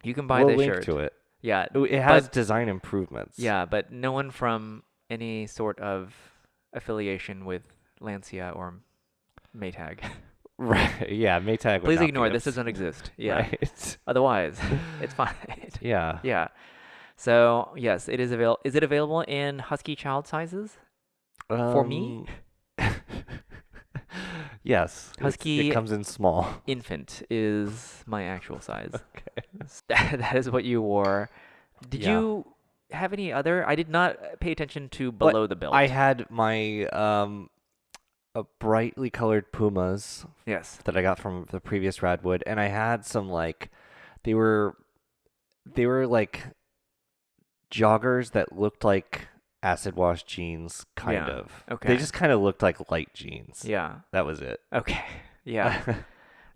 Speaker 1: You can buy
Speaker 3: We'll
Speaker 1: this
Speaker 3: link
Speaker 1: shirt.
Speaker 3: to it.
Speaker 1: Yeah.
Speaker 3: It has design improvements.
Speaker 1: Yeah, but no one from any sort of affiliation with Lancia or Maytag.
Speaker 3: Right. Yeah. Maytag would
Speaker 1: Please
Speaker 3: not be
Speaker 1: ignore. This
Speaker 3: ups-
Speaker 1: doesn't exist. Yeah.
Speaker 3: Right.
Speaker 1: Otherwise, it's fine.
Speaker 3: Yeah.
Speaker 1: Yeah. So yes, it is available. Is it available in husky child sizes? For me?
Speaker 3: Yes.
Speaker 1: Husky-
Speaker 3: It comes in small.
Speaker 1: Infant is my actual size.
Speaker 3: Okay.
Speaker 1: That is what you wore. Did
Speaker 3: Yeah.
Speaker 1: you have any other? I did not pay attention to below the belt.
Speaker 3: I had my brightly colored Pumas
Speaker 1: yes.
Speaker 3: that I got from the previous Radwood, and I had some like they were like joggers that looked like acid wash jeans, kind
Speaker 1: Yeah,
Speaker 3: of.
Speaker 1: okay.
Speaker 3: They just kind of looked like light jeans.
Speaker 1: Yeah.
Speaker 3: That was it.
Speaker 1: Okay. Yeah.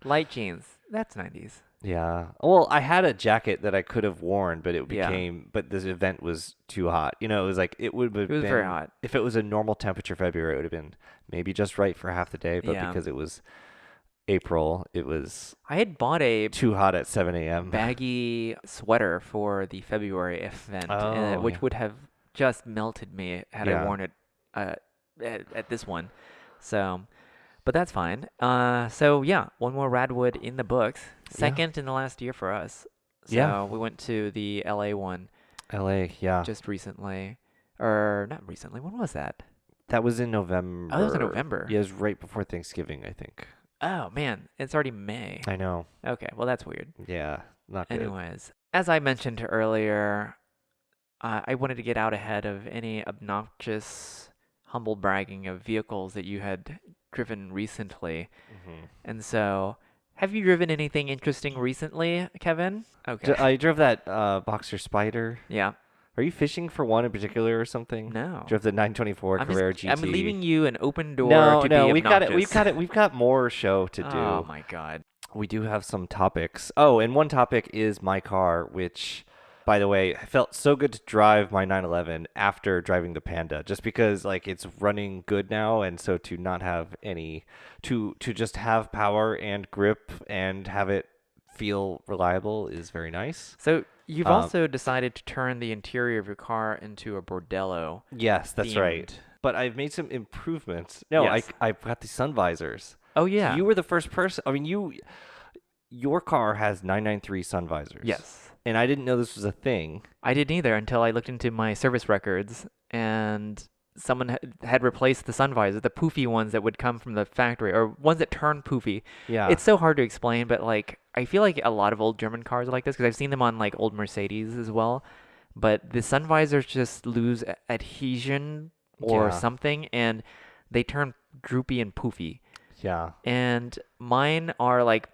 Speaker 1: Light jeans. That's 90s.
Speaker 3: Yeah. Well, I had a jacket that I could have worn, but
Speaker 1: Yeah.
Speaker 3: but this event was too hot. It was like, it would
Speaker 1: It
Speaker 3: have
Speaker 1: was very
Speaker 3: been,
Speaker 1: hot.
Speaker 3: if it was a normal temperature February, it would have been maybe just right for half the day, but
Speaker 1: Yeah.
Speaker 3: because it was April, it was
Speaker 1: I had bought a
Speaker 3: too hot at 7 a.m.
Speaker 1: baggy sweater for the February event,
Speaker 3: Oh,
Speaker 1: which
Speaker 3: yeah.
Speaker 1: would have just melted me had I
Speaker 3: Yeah.
Speaker 1: worn it uh, at this one. So, but that's fine. So yeah, one more Radwood in the books.
Speaker 3: Yeah.
Speaker 1: Second in the last year for us.
Speaker 3: Yeah.
Speaker 1: So we went to the LA one
Speaker 3: LA, yeah.
Speaker 1: just recently, or not recently. When was that?
Speaker 3: That was in
Speaker 1: Oh, that was in
Speaker 3: November.
Speaker 1: November.
Speaker 3: Yeah, it was right before Thanksgiving, I think.
Speaker 1: Oh man, it's already May.
Speaker 3: I know.
Speaker 1: Okay, well that's weird.
Speaker 3: Yeah, not good.
Speaker 1: Anyways, as I mentioned earlier, I wanted to get out ahead of any obnoxious, humble bragging of vehicles that you had driven recently.
Speaker 3: Hmm.
Speaker 1: And so, have you driven anything interesting recently, Kevin? Okay.
Speaker 3: I drove that Boxer Spider.
Speaker 1: Yeah.
Speaker 3: Are you fishing for one in particular or something?
Speaker 1: No.
Speaker 3: Drove the 924 Carrera GT.
Speaker 1: I'm leaving you an open door
Speaker 3: No,
Speaker 1: to
Speaker 3: no,
Speaker 1: be
Speaker 3: we've got it.
Speaker 1: obnoxious.
Speaker 3: We've got more show to do.
Speaker 1: Oh my God.
Speaker 3: We do have some topics. Oh, and one topic is my car, which, by the way, felt so good to drive my 911 after driving the Panda, just because like it's running good now, and so to not have any, to just have power and grip and have it feel reliable is very nice.
Speaker 1: So you've
Speaker 3: Um,
Speaker 1: also decided to turn the interior of your car into a bordello
Speaker 3: Yes, that's right.
Speaker 1: themed.
Speaker 3: But I've made some improvements. No,
Speaker 1: Yes.
Speaker 3: I've got the sun visors.
Speaker 1: Oh yeah.
Speaker 3: You were the first person. I mean, your car has 993 sun visors.
Speaker 1: Yes.
Speaker 3: And I didn't know this was a thing.
Speaker 1: I didn't either until I looked into my service records and someone had replaced the sun visor, the poofy ones that would come from the factory, or ones that turn poofy.
Speaker 3: Yeah.
Speaker 1: It's so hard to explain, but like I feel like a lot of old German cars are like this because I've seen them on like old Mercedes as well. But the sun visors just lose adhesion or
Speaker 3: Yeah.
Speaker 1: something, and they turn droopy and poofy.
Speaker 3: Yeah.
Speaker 1: And mine are like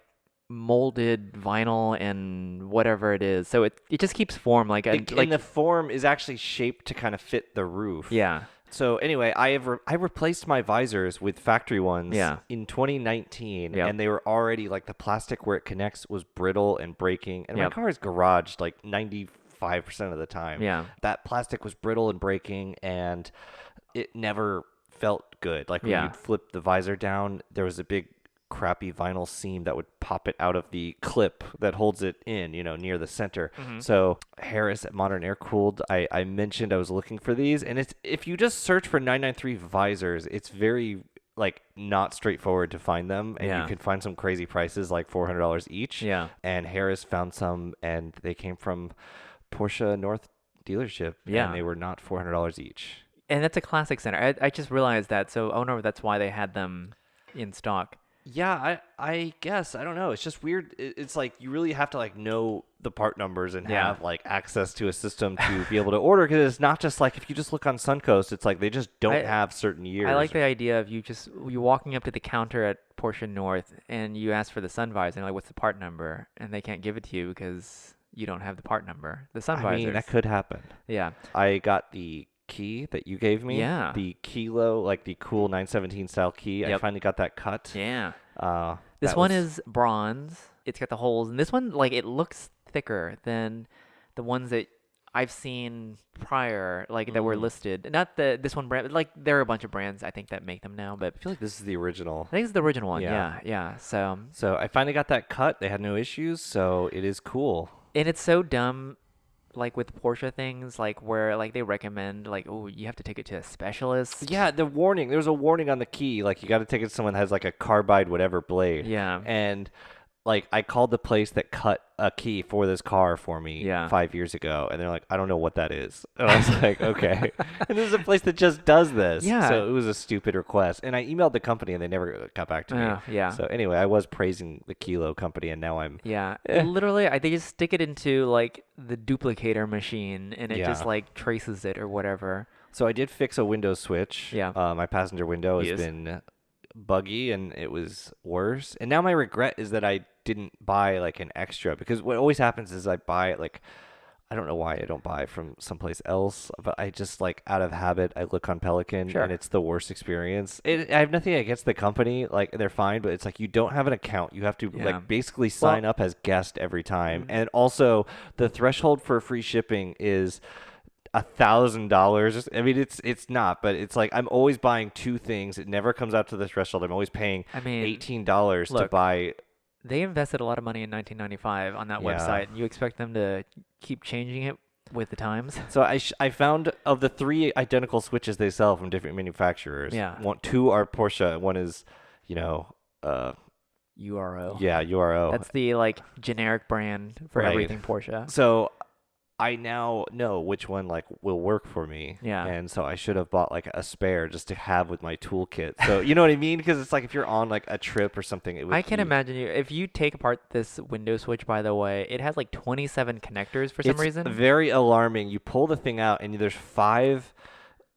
Speaker 1: molded vinyl and whatever it is, so it just keeps form like
Speaker 3: And the form is actually shaped to kind of fit the roof.
Speaker 1: yeah.
Speaker 3: So anyway, I replaced my visors with factory ones
Speaker 1: Yeah.
Speaker 3: in 2019,
Speaker 1: Yep.
Speaker 3: and they were already like the plastic where it connects was brittle and breaking. And my
Speaker 1: Yep.
Speaker 3: car is garaged like 95% of the time.
Speaker 1: Yeah.
Speaker 3: That plastic was brittle and breaking, and it never felt good. Like when
Speaker 1: Yeah.
Speaker 3: you'd flip the visor down, there was a big crappy vinyl seam that would pop it out of the clip that holds it in, near the center.
Speaker 1: Mhm.
Speaker 3: So Harris at Modern Air Cooled, I mentioned I was looking for these, and it's, if you just search for 993 visors, it's very like not straightforward to find them, and
Speaker 1: Yeah.
Speaker 3: you can find some crazy prices like $400 each.
Speaker 1: Yeah.
Speaker 3: And Harris found some, and they came from Porsche North dealership,
Speaker 1: Yeah.
Speaker 3: and they were not $400 each.
Speaker 1: And that's a classic center. I just realized that, so I wonder if that's why they had them in stock.
Speaker 3: Yeah, I guess. I don't know. It's just weird. It's like you really have to like know the part numbers and
Speaker 1: Yeah.
Speaker 3: have like access to a system to be able to order, because it's not just like if you just look on Suncoast, it's like they just don't have certain years.
Speaker 1: I like the idea of you walking up to the counter at Porsche North and you ask for the sun visor, and like, what's the part number? And they can't give it to you because you don't have the part number. The sun
Speaker 3: I
Speaker 1: visors.
Speaker 3: mean, that could happen.
Speaker 1: Yeah.
Speaker 3: I got the key that you gave me.
Speaker 1: Yeah.
Speaker 3: The Kilo, like the cool 917 style key. I
Speaker 1: Yep.
Speaker 3: finally got that cut.
Speaker 1: Yeah.
Speaker 3: This
Speaker 1: This one is bronze. It's got the holes, and this one, like, it looks thicker than the ones that I've seen prior, like that were listed. Not this one brand, like there are a bunch of brands I think that make them now, but
Speaker 3: I feel like this is the original.
Speaker 1: I think it's the original one.
Speaker 3: Yeah.
Speaker 1: Yeah. So,
Speaker 3: So I finally got that cut. They had no issues, so it is cool.
Speaker 1: and it's so dumb, like with Porsche things, like where like they recommend like, oh, you have to take it to a specialist.
Speaker 3: Yeah, the warning. There was a warning on the key, like you got to take it to someone that has like a carbide whatever blade.
Speaker 1: Yeah.
Speaker 3: And like I called the place that cut a key for this car for me
Speaker 1: Yeah.
Speaker 3: 5 years ago, and they're like, I don't know what that is. And I was like, okay. And this is a place that just does this.
Speaker 1: Yeah.
Speaker 3: So it was a stupid request, and I emailed the company, and they never got back to me.
Speaker 1: Yeah.
Speaker 3: So anyway, I was praising the Kilo company, and now I'm.
Speaker 1: Yeah, literally, they just stick it into like the duplicator machine, and it just
Speaker 3: Yeah.
Speaker 1: like traces it or whatever.
Speaker 3: So I did fix a window switch.
Speaker 1: Yeah.
Speaker 3: My passenger window has
Speaker 1: Yes.
Speaker 3: been buggy, and it was worse. And now my regret is that I didn't buy like an extra, because what always happens is I buy like I don't know why I don't buy from someplace else, but I just like out of habit I look on Pelican
Speaker 1: Sure.
Speaker 3: and it's the worst experience. I have nothing against the company, like they're fine, but it's like you don't have an account. You have to
Speaker 1: Yeah.
Speaker 3: like basically sign up as guest every time, and also the threshold for free shipping is $1,000. I mean, it's not, but it's like I'm always buying two things. It never comes out to the threshold. I'm always paying
Speaker 1: I mean,
Speaker 3: $18 to
Speaker 1: look,
Speaker 3: buy.
Speaker 1: they invested a lot of money in 1995 on that
Speaker 3: Yeah.
Speaker 1: website, and you expect them to keep changing it with the times?
Speaker 3: So I found of the 3 identical switches they sell from different manufacturers.
Speaker 1: Yeah.
Speaker 3: Two are Porsche. One is,
Speaker 1: URO.
Speaker 3: yeah, URO.
Speaker 1: That's the like generic brand for
Speaker 3: Right.
Speaker 1: everything Porsche.
Speaker 3: So I now know which one like will work for me.
Speaker 1: Yeah.
Speaker 3: And so I should have bought like a spare just to have with my toolkit. So you know what I mean? Because it's like if you're on like a trip or something, it would.
Speaker 1: I can imagine you if you take apart this window switch. By the way, it has like 27 connectors for some
Speaker 3: It's
Speaker 1: reason.
Speaker 3: very alarming. You pull the thing out and there's 5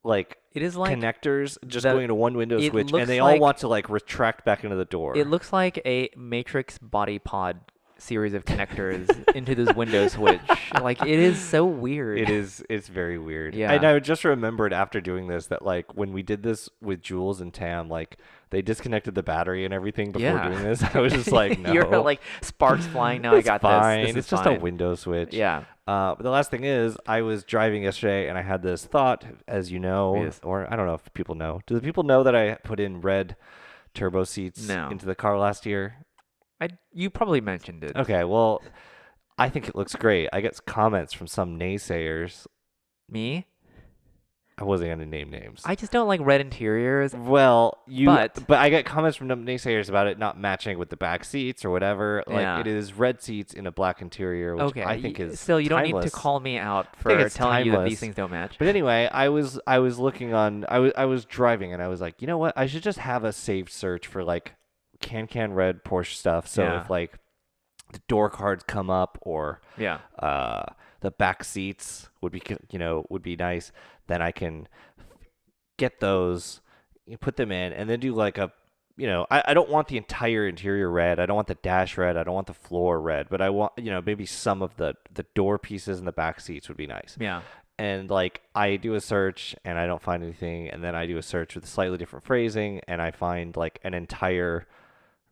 Speaker 3: like
Speaker 1: It is like
Speaker 3: connectors just
Speaker 1: the-
Speaker 3: going into one window
Speaker 1: it
Speaker 3: switch,
Speaker 1: looks
Speaker 3: and they all
Speaker 1: like-
Speaker 3: want to like retract back into the door.
Speaker 1: it looks like a Matrix body pod series of connectors into this window switch. Like it is so weird.
Speaker 3: It's very weird.
Speaker 1: Yeah.
Speaker 3: And I just remembered after doing this that like when we did this with Jules and Tam, like they disconnected the battery and everything before
Speaker 1: Yeah.
Speaker 3: doing this. I was just like, no.
Speaker 1: You're like sparks flying. Now I
Speaker 3: it's
Speaker 1: got
Speaker 3: fine.
Speaker 1: this. This
Speaker 3: It's
Speaker 1: is
Speaker 3: just
Speaker 1: fine.
Speaker 3: a window switch.
Speaker 1: Yeah.
Speaker 3: But the last thing is, I was driving yesterday and I had this thought, as you know,
Speaker 1: Yes.
Speaker 3: or I don't know if people know. Do the people know that I put in red turbo seats
Speaker 1: No.
Speaker 3: into the car last year?
Speaker 1: You probably mentioned it.
Speaker 3: Okay, well, I think it looks great. I get comments from some naysayers.
Speaker 1: Me?
Speaker 3: I wasn't going to name names.
Speaker 1: I just don't like red interiors.
Speaker 3: Well,
Speaker 1: But-
Speaker 3: I get comments from naysayers about it not matching with the back seats or whatever. Like
Speaker 1: Yeah.
Speaker 3: it is red seats in a black interior, which
Speaker 1: Okay.
Speaker 3: I think is
Speaker 1: still you don't need
Speaker 3: timeless.
Speaker 1: to call me out
Speaker 3: think
Speaker 1: for
Speaker 3: it's
Speaker 1: telling you that
Speaker 3: timeless.
Speaker 1: these things don't match.
Speaker 3: But anyway, I was looking on. I was driving and I was like, you know what? I should just have a saved search for like can red Porsche stuff. So
Speaker 1: Yeah.
Speaker 3: if like the door cards come up or
Speaker 1: Yeah.
Speaker 3: the back seats would be nice, then I can get those, put them in, and then do like a, I don't want the entire interior red. I don't want the dash red. I don't want the floor red. But I want, maybe some of the door pieces and the back seats would be nice.
Speaker 1: Yeah.
Speaker 3: And like I do a search and I don't find anything, and then I do a search with slightly different phrasing, and I find like an entire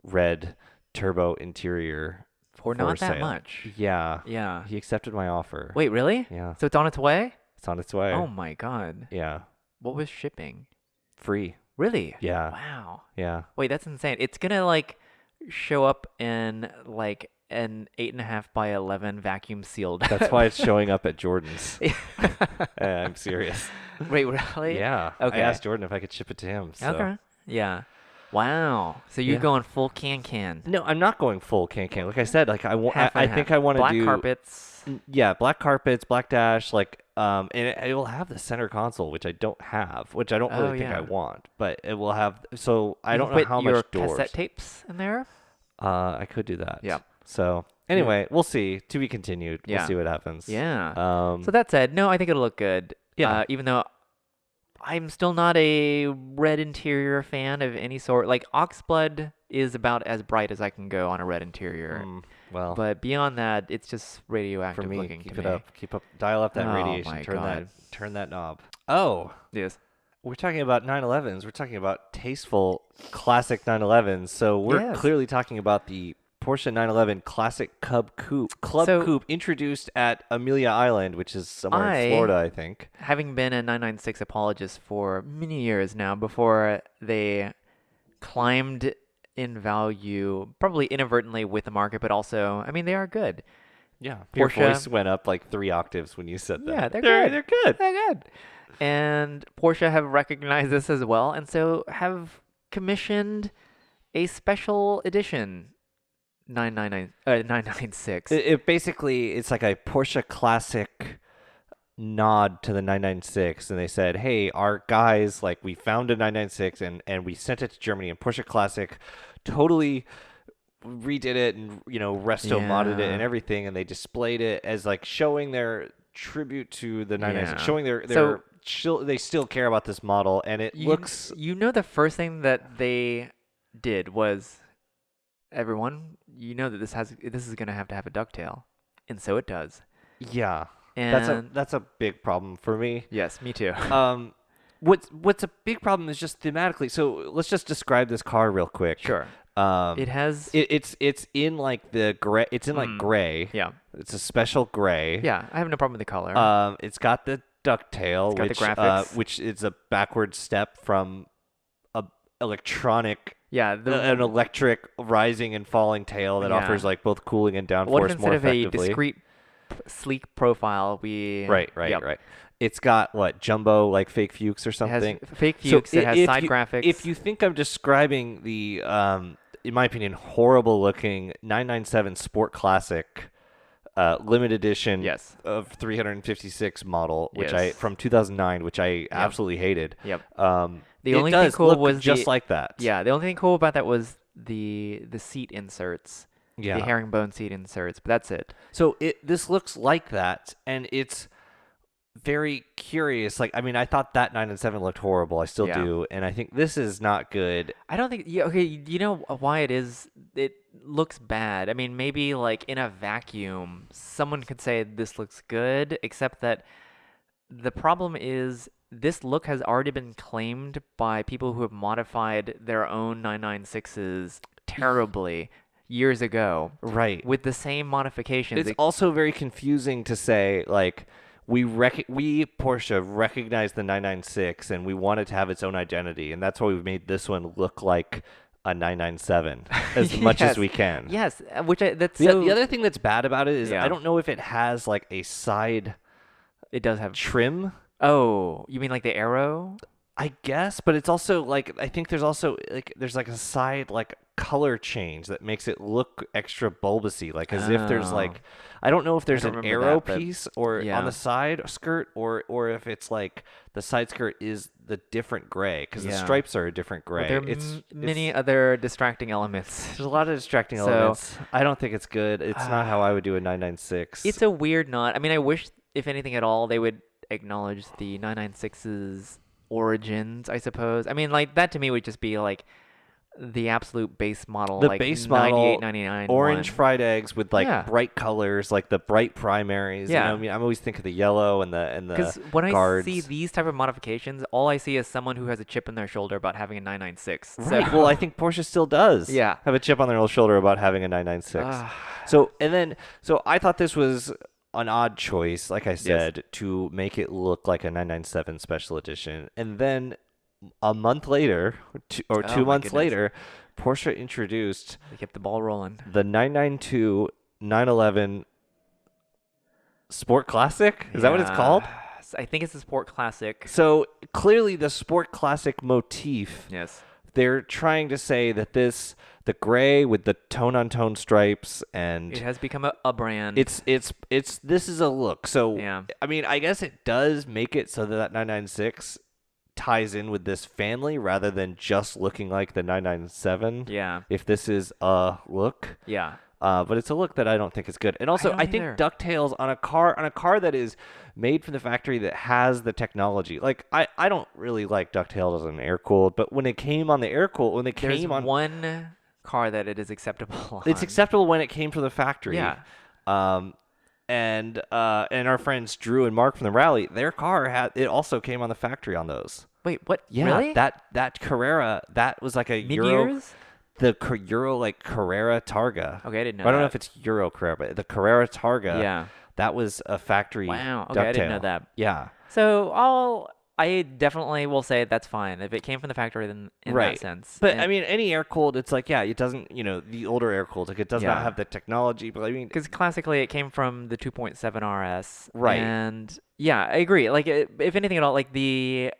Speaker 3: red turbo interior
Speaker 1: For not that
Speaker 3: sale.
Speaker 1: much.
Speaker 3: Yeah.
Speaker 1: Yeah.
Speaker 3: He accepted my offer.
Speaker 1: Wait, really?
Speaker 3: Yeah.
Speaker 1: So it's on its way?
Speaker 3: It's on its way.
Speaker 1: Oh my god.
Speaker 3: Yeah.
Speaker 1: What was shipping?
Speaker 3: Free.
Speaker 1: Really?
Speaker 3: Yeah.
Speaker 1: Wow.
Speaker 3: Yeah.
Speaker 1: Wait, that's insane. It's gonna like show up in like an 8.5 by 11 vacuum sealed.
Speaker 3: That's why it's showing up at Jordan's. I'm serious.
Speaker 1: Wait, really?
Speaker 3: Yeah.
Speaker 1: Okay.
Speaker 3: I asked Jordan if I could ship it to him. So.
Speaker 1: Okay. Yeah. Wow. So you're
Speaker 3: Yeah.
Speaker 1: going full can.
Speaker 3: No, I'm not going full can. Like I said, like I want.
Speaker 1: Half and
Speaker 3: I
Speaker 1: half.
Speaker 3: think I want to
Speaker 1: Black
Speaker 3: do
Speaker 1: carpets.
Speaker 3: Yeah, black carpets, black dash, like and it will have the center console, which I don't have, which I don't
Speaker 1: Oh,
Speaker 3: really think I
Speaker 1: yeah.
Speaker 3: want, but it will have. So I
Speaker 1: You
Speaker 3: don't
Speaker 1: can
Speaker 3: know
Speaker 1: put
Speaker 3: how
Speaker 1: your
Speaker 3: much doors.
Speaker 1: cassette tapes in there.
Speaker 3: I could do that.
Speaker 1: Yeah.
Speaker 3: So anyway, we'll see. To be continued.
Speaker 1: Yeah.
Speaker 3: We'll see what happens.
Speaker 1: Yeah.
Speaker 3: Um.
Speaker 1: So that said, no, I think it'll look good.
Speaker 3: Yeah.
Speaker 1: Even though I'm still not a red interior fan of any sort. Like Oxblood is about as bright as I can go on a red interior.
Speaker 3: Well,
Speaker 1: But beyond that, it's just radioactive
Speaker 3: for me,
Speaker 1: looking
Speaker 3: keep
Speaker 1: to
Speaker 3: it
Speaker 1: me.
Speaker 3: up. Keep up. Dial up that
Speaker 1: Oh
Speaker 3: radiation.
Speaker 1: my
Speaker 3: Turn
Speaker 1: God.
Speaker 3: turn that knob. Oh.
Speaker 1: Yes.
Speaker 3: We're talking about 911s. We're talking about tasteful classic 911s. So we're
Speaker 1: Yes.
Speaker 3: clearly talking about the Porsche 911 Classic Club Coupe.
Speaker 1: So-
Speaker 3: Coupe introduced at Amelia Island, which is somewhere in Florida, I think.
Speaker 1: Having been a 996 apologist for many years now, before they climbed in value, probably inadvertently with the market, but also, I mean, they are good.
Speaker 3: Yeah. Your
Speaker 1: Porsche-
Speaker 3: voice went up like 3 octaves when you said that.
Speaker 1: Yeah, they're good.
Speaker 3: They're good.
Speaker 1: They're good. And Porsche have recognized this as well, and so have commissioned a special edition 996.
Speaker 3: It basically, it's like a Porsche Classic nod to the 996, and they said, hey, our guys, like, we found a 996 and we sent it to Germany, and Porsche Classic totally redid it and resto modded it
Speaker 1: Yeah.
Speaker 3: and everything, and they displayed it as like showing their tribute to the 996,
Speaker 1: Yeah.
Speaker 3: showing they still care about this model, and it looks
Speaker 1: the first thing that they did was, everyone, that this is going to have a ducktail, and so it does.
Speaker 3: yeah.
Speaker 1: And
Speaker 3: that's a big problem for me.
Speaker 1: yes, me too.
Speaker 3: What's a big problem is just thematically. So let's just describe this car real quick.
Speaker 1: Sure. It has.
Speaker 3: It's in like the gray. It's in like gray.
Speaker 1: Yeah.
Speaker 3: It's a special gray.
Speaker 1: Yeah, I have no problem with the color.
Speaker 3: It's got the ducktail,
Speaker 1: got the graphics.
Speaker 3: which is a backward step from a electronic.
Speaker 1: Yeah,
Speaker 3: An electric rising and falling tail that offers like both cooling and downforce
Speaker 1: what if
Speaker 3: more
Speaker 1: instead of a
Speaker 3: effectively.
Speaker 1: discrete, sleek profile, we
Speaker 3: Right. It's got what, jumbo like fake Fuchs or
Speaker 1: It
Speaker 3: something.
Speaker 1: has fake Fuchs. It has
Speaker 3: if
Speaker 1: side
Speaker 3: you,
Speaker 1: graphics.
Speaker 3: If you think I'm describing the, in my opinion, horrible looking 997 Sport Classic limited edition
Speaker 1: Yes.
Speaker 3: of 356 model, which
Speaker 1: Yes.
Speaker 3: from 2009, which I absolutely hated.
Speaker 1: Yep.
Speaker 3: The
Speaker 1: only thing cool
Speaker 3: look
Speaker 1: was
Speaker 3: just like that.
Speaker 1: Yeah, the only thing cool about that was the seat inserts.
Speaker 3: Yeah.
Speaker 1: The herringbone seat inserts, but that's it.
Speaker 3: So this looks like that, and it's very curious. Like, I mean, I thought that 997 looked horrible. I still do, and I think this is not good.
Speaker 1: I don't think. Yeah, okay, you know why it is? It looks bad. I mean, maybe like in a vacuum, someone could say this looks good, except that the problem is this look has already been claimed by people who have modified their own 996s terribly years ago.
Speaker 3: Right.
Speaker 1: With the same modifications.
Speaker 3: It's also very confusing to say, like, we Porsche recognize the 996 and we want it to have its own identity, and that's why we've made this one look like a 997 as much as we can.
Speaker 1: Yes, which that's
Speaker 3: the other thing that's bad about it is
Speaker 1: Yeah.
Speaker 3: I don't know if it has like a side
Speaker 1: It does have
Speaker 3: trim.
Speaker 1: Oh, you mean like the arrow?
Speaker 3: I guess, but it's also like I think there's also like there's like a side like color change that makes it look extra bulbousy, like as if there's
Speaker 1: Oh.
Speaker 3: like I don't know if there's
Speaker 1: don't
Speaker 3: an
Speaker 1: remember
Speaker 3: arrow
Speaker 1: that, but
Speaker 3: piece or
Speaker 1: yeah.
Speaker 3: on the side skirt or if it's like the side skirt is the different gray because the
Speaker 1: Yeah.
Speaker 3: stripes are a different
Speaker 1: Well,
Speaker 3: gray.
Speaker 1: there are many other distracting elements.
Speaker 3: There's a lot of distracting
Speaker 1: So-
Speaker 3: elements. I don't think it's good. It's not how I would do a 996.
Speaker 1: It's a weird knot. I mean, I wish, if anything at all, they would acknowledge the 996's origins, I suppose. I mean, like, that to me would just be, like, the absolute base model,
Speaker 3: the
Speaker 1: like
Speaker 3: base model,
Speaker 1: 98, 99
Speaker 3: orange
Speaker 1: one.
Speaker 3: fried eggs with like
Speaker 1: Yeah.
Speaker 3: bright colors, like the bright primaries.
Speaker 1: Yeah.
Speaker 3: You know, I mean, I'm always thinking of the yellow and the
Speaker 1: Because when
Speaker 3: guards.
Speaker 1: I see these type of modifications, all I see is someone who has a chip in their shoulder about having a 996.
Speaker 3: Right.
Speaker 1: So,
Speaker 3: Well, I think Porsche still does.
Speaker 1: Yeah.
Speaker 3: Have a chip on their old shoulder about having a 996. So I thought this was an odd choice, like I said, to make it look like a 997 special edition, and then a month later, two
Speaker 1: Oh my
Speaker 3: months
Speaker 1: goodness.
Speaker 3: later, Porsche introduced
Speaker 1: they kept the ball rolling.
Speaker 3: the 992 911 Sport Classic. Is that what it's called?
Speaker 1: I think it's a Sport Classic.
Speaker 3: So clearly the Sport Classic motif,
Speaker 1: Yes.
Speaker 3: they're trying to say that the gray with the tone-on-tone stripes and
Speaker 1: It has become a brand.
Speaker 3: it's this is a look. So
Speaker 1: Yeah.
Speaker 3: I mean, I guess it does make it so that 996 ties in with this family rather than just looking like the 997.
Speaker 1: Yeah.
Speaker 3: If this is a look.
Speaker 1: Yeah.
Speaker 3: But it's a look that I don't think is good. And also,
Speaker 1: don't
Speaker 3: I think
Speaker 1: either.
Speaker 3: ducktails on a car that is made from the factory that has the technology. Like I don't really like ducktails as an air cooled, but when it came on the air cooled, when it
Speaker 1: There's
Speaker 3: came on,
Speaker 1: one car that it is acceptable on.
Speaker 3: it's acceptable when it came from the factory.
Speaker 1: Yeah.
Speaker 3: And our friends Drew and Mark from the Rallye, their car also came on the factory on those.
Speaker 1: Wait, what?
Speaker 3: Yeah,
Speaker 1: Really?
Speaker 3: that Carrera, that was like a Euro.
Speaker 1: Mid-years?
Speaker 3: The Euro like Carrera Targa.
Speaker 1: Okay, I didn't know
Speaker 3: I don't know
Speaker 1: that.
Speaker 3: if it's Euro Carrera, but the Carrera Targa.
Speaker 1: Yeah.
Speaker 3: That was a factory.
Speaker 1: Wow. Okay, I didn't know
Speaker 3: ducktail.
Speaker 1: that.
Speaker 3: Yeah.
Speaker 1: So I definitely will say that's fine. If it came from the factory, then in
Speaker 3: Right.
Speaker 1: that sense.
Speaker 3: But
Speaker 1: And-
Speaker 3: I mean, any air cooled, it's like, yeah, it doesn't, the older air cooled, like it does not
Speaker 1: Yeah.
Speaker 3: have the technology. But I mean,
Speaker 1: Because classically, it came from the 2.7 RS.
Speaker 3: Right.
Speaker 1: And yeah, I agree. Like, if anything at all, like the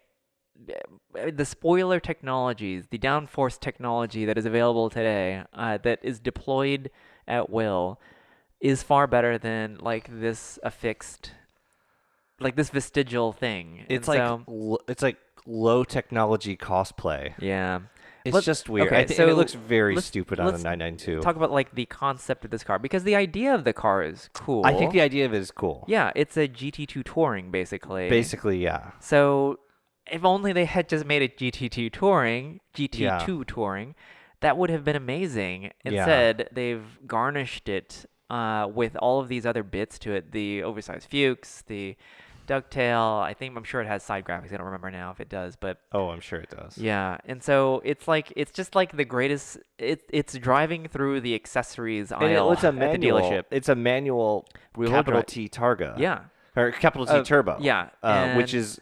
Speaker 1: spoiler technologies, the downforce technology that is available today, that is deployed at will, is far better than like this affixed, like this vestigial thing.
Speaker 3: it's
Speaker 1: And
Speaker 3: like
Speaker 1: so,
Speaker 3: it's like low technology cosplay.
Speaker 1: yeah.
Speaker 3: It's
Speaker 1: Let's-
Speaker 3: just weird.
Speaker 1: okay,
Speaker 3: And it
Speaker 1: so
Speaker 3: looks very
Speaker 1: let's-
Speaker 3: stupid on a
Speaker 1: let's
Speaker 3: 992.
Speaker 1: Talk about like the concept of this car, because the idea of the car is cool.
Speaker 3: I think the idea of it is cool.
Speaker 1: Yeah, it's a GT2 touring basically.
Speaker 3: Basically, yeah.
Speaker 1: So if only they had just made it GT2 touring, that would have been amazing.
Speaker 3: Yeah.
Speaker 1: Instead, they've garnished it with all of these other bits to it, the oversized Fuchs, the ducktail. I'm sure it has side graphics. I don't remember now if it does, but
Speaker 3: Oh, I'm sure it does.
Speaker 1: yeah. And so it's just like the greatest. It's driving through the accessories aisle
Speaker 3: It's a
Speaker 1: at the
Speaker 3: manual.
Speaker 1: dealership.
Speaker 3: It's a manual
Speaker 1: Rear-wheel
Speaker 3: capital
Speaker 1: drive.
Speaker 3: T Targa.
Speaker 1: Yeah.
Speaker 3: Or capital T Turbo.
Speaker 1: Yeah.
Speaker 3: Which
Speaker 1: And-
Speaker 3: is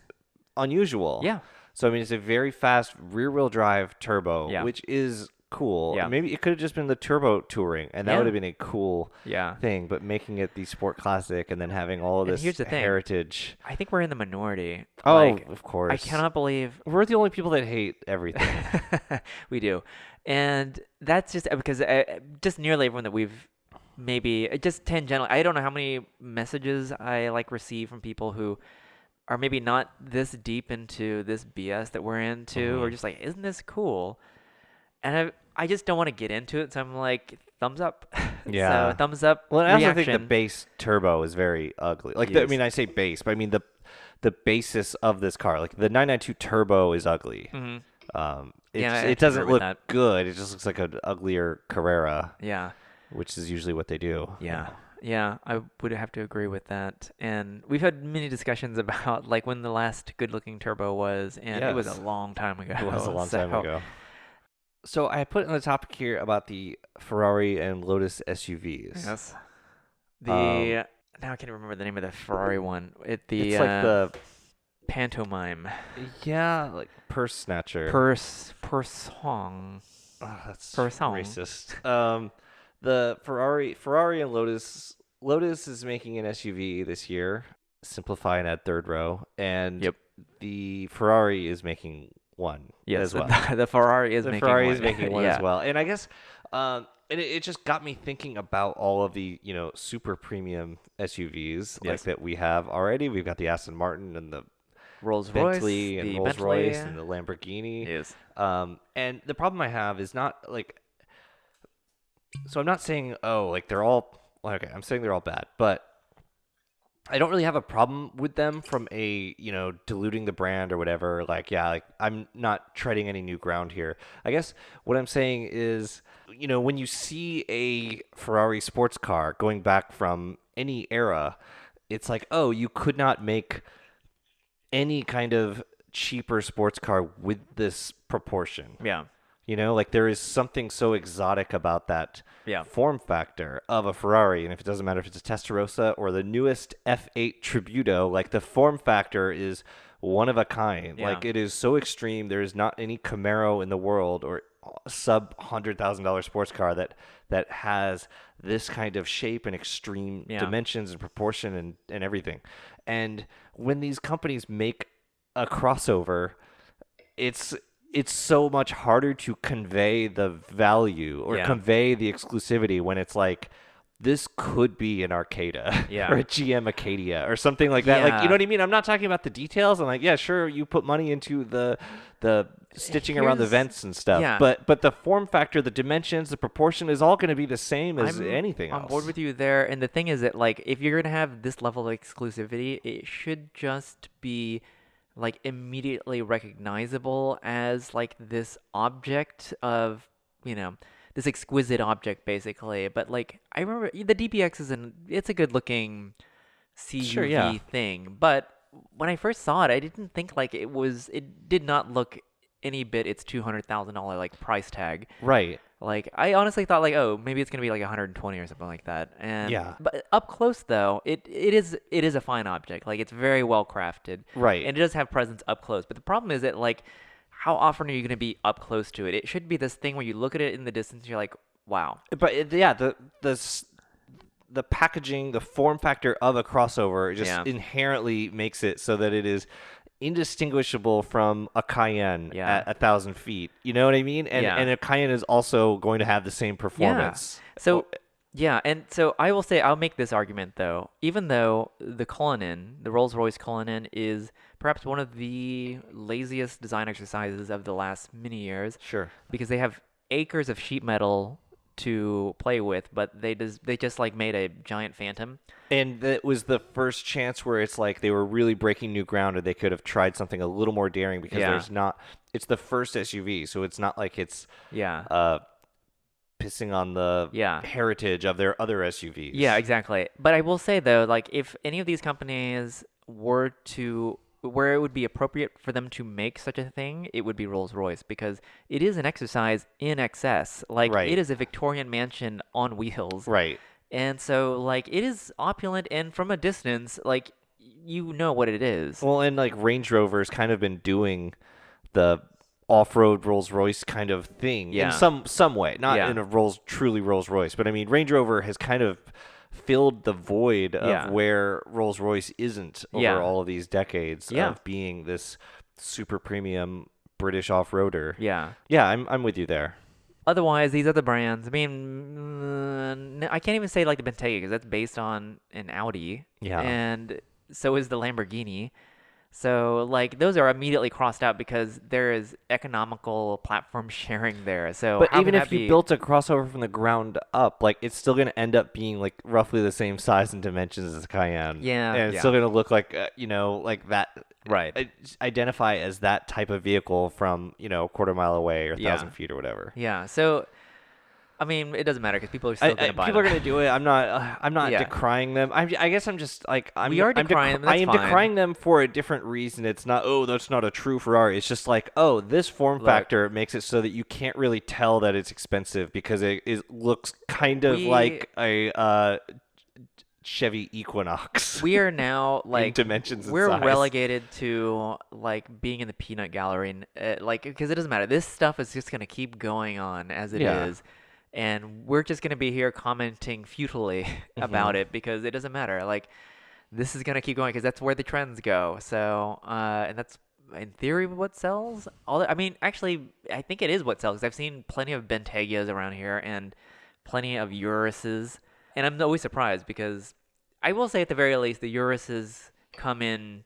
Speaker 3: unusual.
Speaker 1: Yeah.
Speaker 3: So I mean, it's a very fast rear-wheel drive turbo,
Speaker 1: Yeah.
Speaker 3: which is cool.
Speaker 1: Yeah.
Speaker 3: Maybe it could have just been the turbo touring, and that
Speaker 1: Yeah.
Speaker 3: would have been a cool
Speaker 1: Yeah.
Speaker 3: thing. But making it the sport classic, and then having all of
Speaker 1: And
Speaker 3: this
Speaker 1: here's the thing.
Speaker 3: heritage.
Speaker 1: I think we're in the minority.
Speaker 3: Oh,
Speaker 1: Like,
Speaker 3: of course.
Speaker 1: I cannot believe
Speaker 3: We're the only people that hate everything.
Speaker 1: we do. And that's just because just nearly everyone that we've maybe just tangentially, I don't know how many messages I like receive from people who are maybe not this deep into this BS that we're into, or just like, isn't this cool? And I just don't want to get into it, so I'm like, thumbs up.
Speaker 3: Yeah.
Speaker 1: So thumbs up.
Speaker 3: Well, and I also
Speaker 1: reaction.
Speaker 3: think the base turbo is very ugly. Like,
Speaker 1: Yes.
Speaker 3: I mean, I say base, but I mean the basis of this car. Like the 992 turbo is ugly.
Speaker 1: Mhm.
Speaker 3: It
Speaker 1: I
Speaker 3: it
Speaker 1: have to
Speaker 3: doesn't
Speaker 1: agree with
Speaker 3: look
Speaker 1: that.
Speaker 3: good. It just looks like an uglier Carrera,
Speaker 1: Yeah.
Speaker 3: which is usually what they do.
Speaker 1: Yeah. Yeah, I would have to agree with that. And we've had many discussions about like when the last good-looking turbo was, and it was
Speaker 3: Yes.
Speaker 1: a long time ago.
Speaker 3: It was a long time
Speaker 1: So,
Speaker 3: ago. So I put on the topic here about the Ferrari and Lotus SUVs.
Speaker 1: Yes. The now I can't remember the name of the Ferrari one.
Speaker 3: It's like the
Speaker 1: pantomime
Speaker 3: like purse snatcher.
Speaker 1: purse song.
Speaker 3: Oh, that's
Speaker 1: per song.
Speaker 3: racist. The Ferrari and Lotus is making an SUV this year, simplify and add third row, and
Speaker 1: Yep.
Speaker 3: the Ferrari is making one
Speaker 1: Yes,
Speaker 3: as well.
Speaker 1: the Ferrari is
Speaker 3: The
Speaker 1: making
Speaker 3: Ferrari
Speaker 1: one.
Speaker 3: is making one
Speaker 1: Yeah.
Speaker 3: as well, and I guess and it just got me thinking about all of the super premium SUVs like
Speaker 1: Yes.
Speaker 3: that we have already. We've got the Aston Martin and the
Speaker 1: Rolls-Royce,
Speaker 3: Bentley and
Speaker 1: the
Speaker 3: Rolls-Royce
Speaker 1: Bentley.
Speaker 3: and the Lamborghini.
Speaker 1: Yes.
Speaker 3: And the problem I have is not like, so I'm not saying, oh, like they're all, okay, I'm saying they're all bad, but I don't really have a problem with them from a, diluting the brand or whatever. Like, yeah, like I'm not treading any new ground here. I guess what I'm saying is, when you see a Ferrari sports car going back from any era, it's like, oh, you could not make any kind of cheaper sports car with this proportion.
Speaker 1: Yeah.
Speaker 3: Like there is something so exotic about that
Speaker 1: Yeah.
Speaker 3: form factor of a Ferrari. And if it doesn't matter if it's a Testarossa or the newest F8 Tributo, like the form factor is one of a kind.
Speaker 1: Yeah.
Speaker 3: Like it is so extreme. There is not any Camaro in the world or sub $100,000 sports car that has this kind of shape and extreme
Speaker 1: Yeah.
Speaker 3: dimensions and proportion and everything. And when these companies make a crossover, it's so much harder to convey the value or
Speaker 1: Yeah.
Speaker 3: convey the exclusivity when it's like, this could be an Arcada
Speaker 1: Yeah.
Speaker 3: or a GM Acadia or something like that. Like, you
Speaker 1: Yeah.
Speaker 3: know what I mean? I'm not talking about the details. I'm like, yeah, sure, you put money into the stitching around the
Speaker 1: Here's-
Speaker 3: vents and stuff.
Speaker 1: yeah.
Speaker 3: But the form factor, the dimensions, the proportion is all going to be the same as
Speaker 1: I'm
Speaker 3: anything else.
Speaker 1: on board with you there. And the thing is that, like, if you're going to have this level of exclusivity, it should just be, like, immediately recognizable as, like, this object of, this exquisite object, basically. But, like, I remember the DBX it's a good-looking CUV
Speaker 3: Sure, yeah.
Speaker 1: thing. But when I first saw it, I didn't think, like, it did not look any bit its $200,000, like, price tag.
Speaker 3: Right.
Speaker 1: Like, I honestly thought, like, oh, maybe it's gonna be like 120 or something like that. And
Speaker 3: Yeah.
Speaker 1: but up close though, it is a fine object. Like, it's very well crafted.
Speaker 3: Right.
Speaker 1: And it does have presence up close. But the problem is that, like, how often are you gonna be up close to it? It should be this thing where you look at it in the distance, and you're like, wow.
Speaker 3: But the packaging, the form factor of a crossover just
Speaker 1: Yeah.
Speaker 3: inherently makes it so that it is indistinguishable from a Cayenne
Speaker 1: Yeah.
Speaker 3: at 1,000 feet. You know what I mean? And
Speaker 1: Yeah.
Speaker 3: and a Cayenne is also going to have the same performance.
Speaker 1: So yeah, and so I will say I'll make this argument though. Even though the Cullinan, the Rolls-Royce Cullinan, is perhaps one of the laziest design exercises of the last many years,
Speaker 3: Sure.
Speaker 1: because they have acres of sheet metal to play with, but they just like made a giant Phantom.
Speaker 3: And that was the first chance where it's like they were really breaking new ground, and they could have tried something a little more daring because
Speaker 1: Yeah.
Speaker 3: it's the first SUV, so it's not like it's
Speaker 1: Yeah.
Speaker 3: pissing on the
Speaker 1: Yeah.
Speaker 3: heritage of their other SUVs.
Speaker 1: Yeah, exactly. But I will say though, like if any of these companies were to where it would be appropriate for them to make such a thing, it would be Rolls-Royce because it is an exercise in excess. Like it
Speaker 3: Right.
Speaker 1: is a Victorian mansion on wheels.
Speaker 3: Right.
Speaker 1: And so like it is opulent and from a distance, like you know what it is.
Speaker 3: Well, and like Range Rover's kind of been doing the off-road Rolls-Royce kind of thing in
Speaker 1: Yeah.
Speaker 3: some way, not
Speaker 1: Yeah.
Speaker 3: in a truly Rolls-Royce, but I mean Range Rover has kind of filled the void of
Speaker 1: Yeah.
Speaker 3: where Rolls-Royce isn't over
Speaker 1: Yeah.
Speaker 3: all of these decades
Speaker 1: Yeah.
Speaker 3: of being this super premium British off-roader.
Speaker 1: Yeah.
Speaker 3: Yeah, I'm with you there.
Speaker 1: Otherwise, these other brands, I mean, I can't even say like the Bentayga because that's based on an Audi.
Speaker 3: Yeah.
Speaker 1: And so is the Lamborghini. So, like, those are immediately crossed out because there is economical platform sharing there. So,
Speaker 3: But
Speaker 1: how
Speaker 3: even
Speaker 1: can
Speaker 3: if
Speaker 1: that
Speaker 3: you
Speaker 1: be?
Speaker 3: built a crossover from the ground up, like it's still going to end up being like roughly the same size and dimensions as a Cayenne.
Speaker 1: Yeah,
Speaker 3: and it's
Speaker 1: yeah.
Speaker 3: still going to look like like that.
Speaker 1: Right.
Speaker 3: Identify as that type of vehicle from a quarter mile away or 1,000
Speaker 1: Yeah.
Speaker 3: feet or whatever.
Speaker 1: Yeah. So, I mean, it doesn't matter because people are still going to buy
Speaker 3: People are
Speaker 1: them.
Speaker 3: going to do it. I'm not
Speaker 1: Yeah.
Speaker 3: decrying them. I guess I'm just like
Speaker 1: We are decrying them,
Speaker 3: I
Speaker 1: that's
Speaker 3: am
Speaker 1: fine.
Speaker 3: decrying them for a different reason. It's not that's not a true Ferrari. It's just like this form
Speaker 1: Look.
Speaker 3: factor makes it so that you can't really tell that it's expensive because it looks kind of
Speaker 1: We-
Speaker 3: like a Chevy Equinox.
Speaker 1: We are now like
Speaker 3: dimensions and
Speaker 1: we're
Speaker 3: size.
Speaker 1: relegated to like being in the peanut gallery, and, like because it doesn't matter. This stuff is just gonna keep going on as it is,
Speaker 3: Yeah.
Speaker 1: and we're just gonna be here commenting futilely about it because it doesn't matter. Like this is gonna keep going because that's where the trends go. So and that's in theory what sells. I mean, actually, I think it is what sells. 'Cause I've seen plenty of Bentegas around here and plenty of Uruses. And I'm always surprised because I will say at the very least the Uruses come in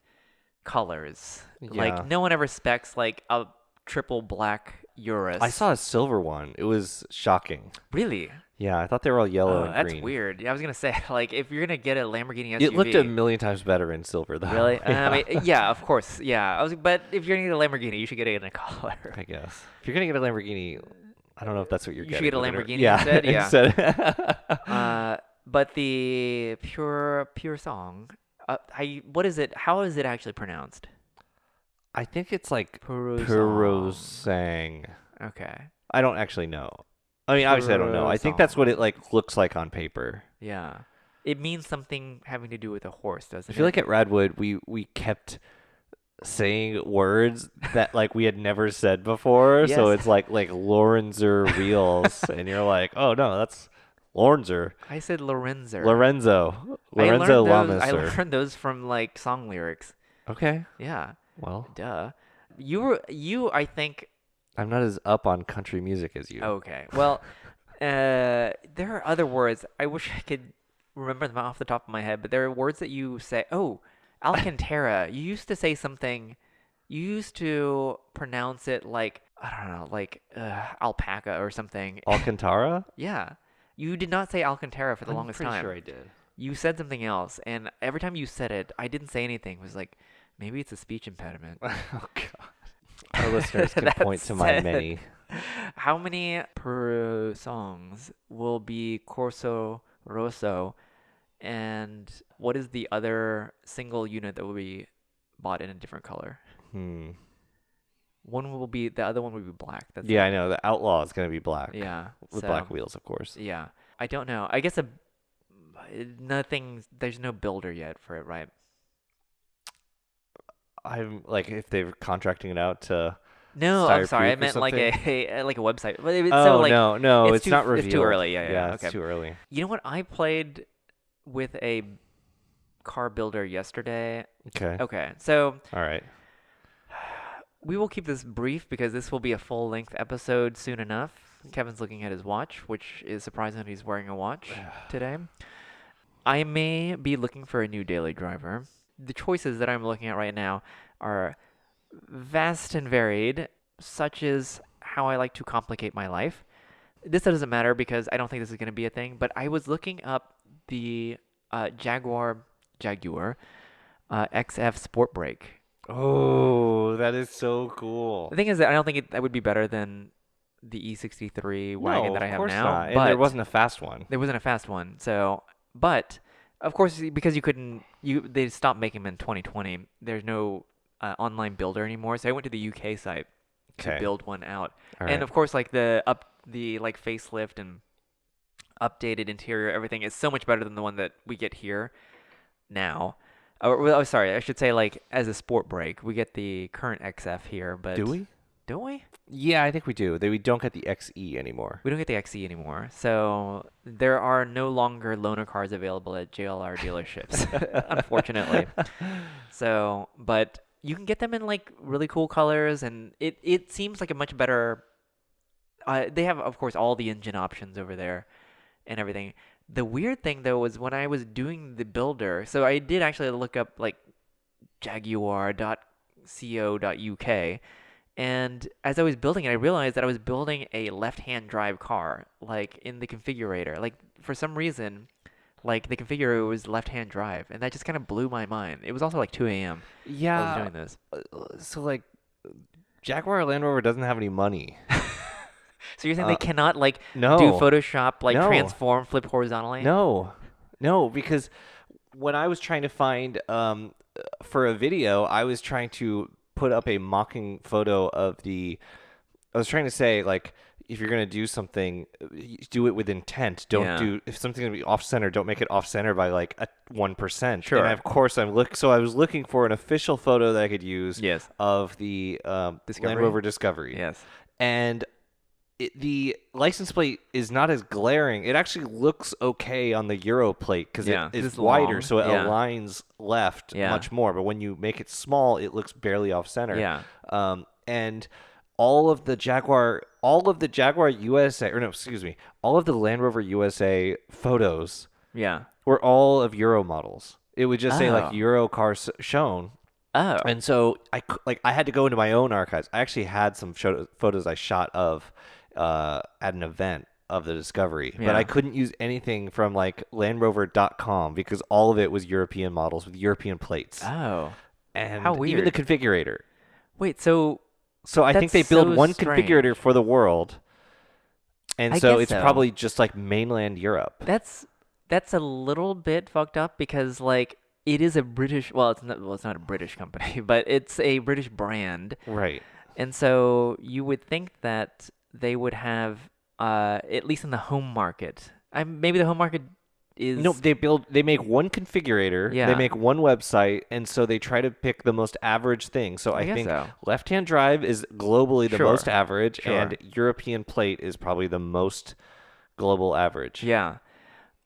Speaker 1: colors.
Speaker 3: Yeah.
Speaker 1: Like no one ever specs like a triple black Urus.
Speaker 3: I saw a silver one. It was shocking.
Speaker 1: Really?
Speaker 3: Yeah, I thought they were all yellow and
Speaker 1: That's
Speaker 3: green.
Speaker 1: weird. Yeah, I was gonna say like if you're gonna get a Lamborghini SUV.
Speaker 3: It looked a million times better in silver, though.
Speaker 1: Really?
Speaker 3: Yeah.
Speaker 1: I mean, yeah, of course. Yeah. But if you're gonna get a Lamborghini, you should get it in a color.
Speaker 3: I guess. If you're gonna get a Lamborghini, I don't know if that's what you're
Speaker 1: You should
Speaker 3: getting.
Speaker 1: get a
Speaker 3: but
Speaker 1: Lamborghini
Speaker 3: yeah,
Speaker 1: instead? Yeah.
Speaker 3: instead.
Speaker 1: But the pure song, what is it? How is it actually pronounced?
Speaker 3: I think it's like
Speaker 1: Purosang.
Speaker 3: Purosang.
Speaker 1: Okay.
Speaker 3: I don't actually know. I mean, obviously I don't know. I think that's what it like looks like on paper.
Speaker 1: Yeah. It means something having to do with a horse, doesn't
Speaker 3: I
Speaker 1: it?
Speaker 3: feel like at Radwood we kept saying words that like we had never said before. So
Speaker 1: Yes.
Speaker 3: it's like Lorenzer wheels, and you're like, oh no, that's Lorenzer.
Speaker 1: I said Lorenzo.
Speaker 3: Lorenzo
Speaker 1: I
Speaker 3: Lamas.
Speaker 1: learned those from like song lyrics.
Speaker 3: Okay.
Speaker 1: Yeah.
Speaker 3: Well,
Speaker 1: Duh. I think.
Speaker 3: I'm not as up on country music as you.
Speaker 1: Okay. Well, there are other words. I wish I could remember them off the top of my head, but there are words that you say. Oh, Alcantara. You used to say something. You used to pronounce it like I don't know, like alpaca or something.
Speaker 3: Alcantara?
Speaker 1: Yeah. You did not say Alcantara for the
Speaker 3: I'm
Speaker 1: longest
Speaker 3: pretty
Speaker 1: time.
Speaker 3: sure I did.
Speaker 1: You said something else, and every time you said it, I didn't say anything. It was like, maybe it's a speech impediment.
Speaker 3: Oh god. Our listeners can
Speaker 1: That
Speaker 3: point to my
Speaker 1: said,
Speaker 3: many.
Speaker 1: How many per songs will be Corso Rosso, and what is the other single unit that will be bought in a different color?
Speaker 3: Hmm.
Speaker 1: The other one will be black. That's
Speaker 3: Yeah, I know. The Outlaw is going to be black.
Speaker 1: Yeah.
Speaker 3: With
Speaker 1: so,
Speaker 3: black wheels, of course.
Speaker 1: Yeah. I don't know. I guess there's no builder yet for it, right?
Speaker 3: I'm like, if they're contracting it out to.
Speaker 1: No, I'm sorry. I
Speaker 3: Styroproof or
Speaker 1: meant like
Speaker 3: something?
Speaker 1: a like a website. But it's
Speaker 3: Oh,
Speaker 1: so, like,
Speaker 3: no, it's
Speaker 1: too,
Speaker 3: not revealed.
Speaker 1: It's too early. Yeah.
Speaker 3: It's
Speaker 1: Okay.
Speaker 3: too early.
Speaker 1: You know what? I played with a car builder yesterday.
Speaker 3: Okay.
Speaker 1: Okay, so
Speaker 3: All right.
Speaker 1: we will keep this brief because this will be a full-length episode soon enough. Kevin's looking at his watch, which is surprising that he's wearing a watch today. I may be looking for a new daily driver. The choices that I'm looking at right now are vast and varied, such as how I like to complicate my life. This doesn't matter because I don't think this is going to be a thing, but I was looking up the Jaguar XF Sport Brake.
Speaker 3: Oh, that is so cool.
Speaker 1: The thing is that I don't think that would be better than the E63 wagon
Speaker 3: No,
Speaker 1: that I
Speaker 3: of
Speaker 1: have
Speaker 3: course
Speaker 1: now,
Speaker 3: not. And
Speaker 1: but
Speaker 3: there wasn't a fast one.
Speaker 1: there wasn't a fast one. So, but of course, because they stopped making them in 2020. There's no online builder anymore. So I went to the UK site to
Speaker 3: Okay.
Speaker 1: build one out,
Speaker 3: All
Speaker 1: and
Speaker 3: right.
Speaker 1: of course, like the like facelift and updated interior, everything is so much better than the one that we get here now. Oh, sorry, I should say like as a sport brake, we get the current XF here, but
Speaker 3: Do we?
Speaker 1: don't we?
Speaker 3: Yeah, I think we do. We don't get the XE anymore.
Speaker 1: We don't get the XE anymore, so there are no longer loaner cars available at JLR dealerships, unfortunately. So, but you can get them in like really cool colors, and it seems like a much better. They have, of course, all the engine options over there and everything. The weird thing though was when I was doing the builder, so I did actually look up like jaguar.co.uk. And as I was building it, I realized that I was building a left-hand drive car, like in the configurator. Like for some reason, like the configurator was left-hand drive, and that just kind of blew my mind. It was also like 2 a.m. I was
Speaker 3: Yeah.
Speaker 1: doing this.
Speaker 3: So like, Jaguar Land Rover doesn't have any money.
Speaker 1: So you're saying they cannot like
Speaker 3: No.
Speaker 1: do Photoshop, like
Speaker 3: No.
Speaker 1: transform, flip horizontally?
Speaker 3: No, because when I was trying to find for a video, I was trying to put up a mocking photo of the. I was trying to say like, if you're gonna do something, do it with intent. Don't
Speaker 1: Yeah.
Speaker 3: do if something's gonna be off center. Don't make it off center by like a 1%.
Speaker 1: Sure.
Speaker 3: And of course, So I was looking for an official photo that I could use.
Speaker 1: Yes.
Speaker 3: Of the Land
Speaker 1: Discovery?
Speaker 3: Rover Discovery.
Speaker 1: Yes.
Speaker 3: And the license plate is not as glaring. It actually looks okay on the Euro plate because
Speaker 1: Yeah,
Speaker 3: it
Speaker 1: 'cause
Speaker 3: is
Speaker 1: it's
Speaker 3: wider,
Speaker 1: long.
Speaker 3: so it
Speaker 1: Yeah.
Speaker 3: aligns left
Speaker 1: Yeah.
Speaker 3: much more. But when you make it small, it looks barely off center.
Speaker 1: Yeah.
Speaker 3: And all of the Jaguar USA, or no, excuse me, all of the Land Rover USA photos
Speaker 1: Yeah.
Speaker 3: were all of Euro models. It would just say
Speaker 1: Oh.
Speaker 3: like Euro cars shown.
Speaker 1: Oh.
Speaker 3: And so I had to go into my own archives. I actually had some photos I shot of at an event of the Discovery, but
Speaker 1: Yeah.
Speaker 3: I couldn't use anything from like LandRover.com because all of it was European models with European plates,
Speaker 1: Oh.
Speaker 3: and
Speaker 1: How
Speaker 3: even the
Speaker 1: weird.
Speaker 3: configurator.
Speaker 1: Wait, so
Speaker 3: So I think they
Speaker 1: That's
Speaker 3: build
Speaker 1: so
Speaker 3: one
Speaker 1: strange.
Speaker 3: configurator for the world, and
Speaker 1: I
Speaker 3: so
Speaker 1: guess
Speaker 3: it's
Speaker 1: so.
Speaker 3: probably just like mainland Europe.
Speaker 1: that's a little bit fucked up because like it is a British, it's not a British company, but it's a British brand.
Speaker 3: Right.
Speaker 1: And so you would think that they would have at least in the home market. Maybe the home market is
Speaker 3: No, they make one configurator,
Speaker 1: Yeah.
Speaker 3: they make one website, and so they try to pick the most average thing. So
Speaker 1: I
Speaker 3: I
Speaker 1: guess
Speaker 3: think
Speaker 1: so.
Speaker 3: left-hand drive is globally the
Speaker 1: Sure.
Speaker 3: most average,
Speaker 1: Sure.
Speaker 3: and European plate is probably the most global average.
Speaker 1: Yeah.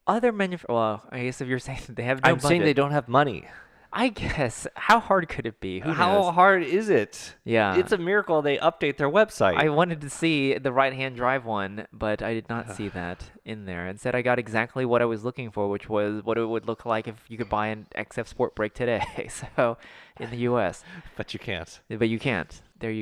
Speaker 1: Well, I guess if you're saying they have no
Speaker 3: I'm saying they
Speaker 1: budget,
Speaker 3: don't have money.
Speaker 1: I guess how hard could it be? Who
Speaker 3: How
Speaker 1: knows?
Speaker 3: hard is it?
Speaker 1: Yeah.
Speaker 3: It's a miracle they update their website.
Speaker 1: I wanted to see the right-hand drive one, but I did not see that in there. Instead, I got exactly what I was looking for, which was what it would look like if you could buy an XF Sport Brake today. So, in the U.S.,
Speaker 3: But you can't.
Speaker 1: but you can't. There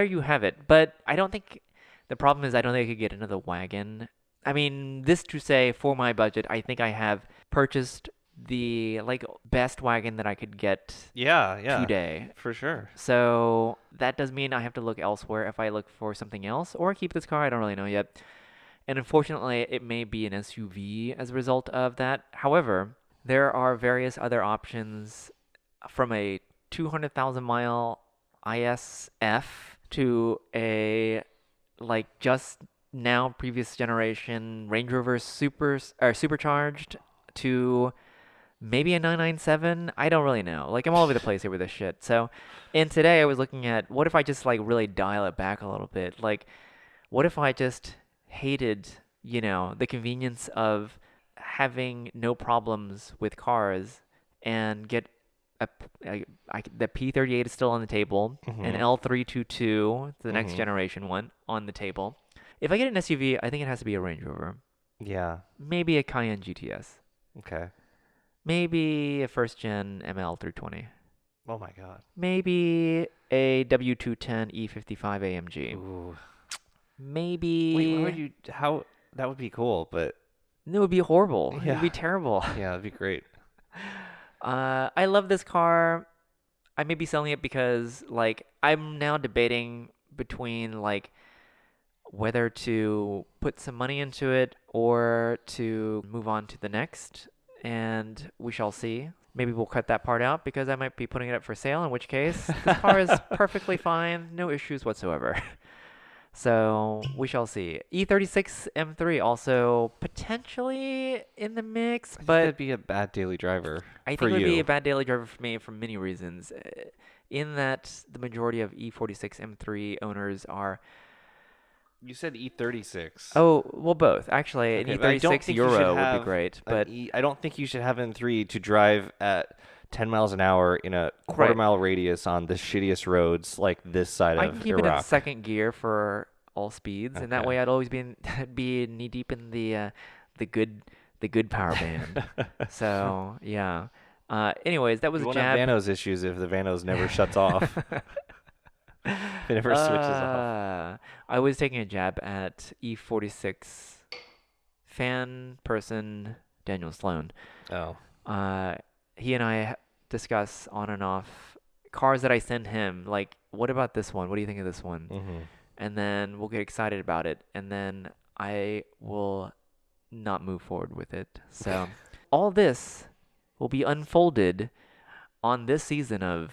Speaker 1: you have it. But I don't think the problem is I don't think I could get another wagon. I mean, this to say, for my budget, I think I have purchased the like best wagon that I could get
Speaker 3: Yeah,
Speaker 1: today.
Speaker 3: for sure.
Speaker 1: So that does mean I have to look elsewhere if I look for something else or keep this car. I don't really know yet. And unfortunately, it may be an SUV as a result of that. However, there are various other options from a 200,000 mile ISF to a like just now previous generation Range Rover supercharged to maybe a 997. I don't really know. Like I'm all over the place here with this shit. So, and today I was looking at what if I just like really dial it back a little bit? Like, what if I just hated, the convenience of having no problems with cars and get the P38 is still on the table, an L322, the next generation one, on the table. If I get an SUV, I think it has to be a Range Rover.
Speaker 3: Yeah.
Speaker 1: Maybe a Cayenne GTS.
Speaker 3: Okay.
Speaker 1: Maybe a first gen ML 320.
Speaker 3: Oh my God.
Speaker 1: Maybe a W210 E55 AMG.
Speaker 3: Ooh.
Speaker 1: Maybe
Speaker 3: Wait, why would you? How? That would be cool, but
Speaker 1: it would be horrible. It
Speaker 3: Yeah.
Speaker 1: would be terrible.
Speaker 3: yeah, that'd be great.
Speaker 1: I love this car. I may be selling it because like I'm now debating between like whether to put some money into it or to move on to the next, and we shall see. Maybe we'll cut that part out because I might be putting it up for sale, in which case this car is perfectly fine, no issues whatsoever. So we shall see. E36 M3 also potentially in the mix,
Speaker 3: I think
Speaker 1: but
Speaker 3: that'd be a bad daily driver
Speaker 1: I
Speaker 3: for
Speaker 1: think it would be
Speaker 3: you.
Speaker 1: a bad daily driver for me for many reasons. In that the majority of E46 M3 owners are.
Speaker 3: You said E36.
Speaker 1: Oh, well, both. Actually,
Speaker 3: Okay,
Speaker 1: an
Speaker 3: but I don't
Speaker 1: E36
Speaker 3: think you should
Speaker 1: Euro would be
Speaker 3: have
Speaker 1: great,
Speaker 3: an
Speaker 1: but
Speaker 3: I don't think you should have an M3 to drive at 10 miles an hour in a quarter
Speaker 1: Right.
Speaker 3: mile radius on the shittiest roads like this side
Speaker 1: I
Speaker 3: of
Speaker 1: can keep it in
Speaker 3: Iraq.
Speaker 1: second gear for all speeds, and that
Speaker 3: Okay.
Speaker 1: way I'd always be knee deep in the good power band. So yeah. Anyways, that was
Speaker 3: You
Speaker 1: a
Speaker 3: won't have
Speaker 1: jab.
Speaker 3: Vanos issues if the Vanos never shuts off. If it never switches off.
Speaker 1: I was taking a jab at E46 fan person Daniel Sloan.
Speaker 3: Oh.
Speaker 1: He and I discuss on and off cars that I send him. Like, what about this one? What do you think of this one?
Speaker 3: Mm-hmm.
Speaker 1: And then we'll get excited about it, and then I will not move forward with it. So all this will be unfolded on this season of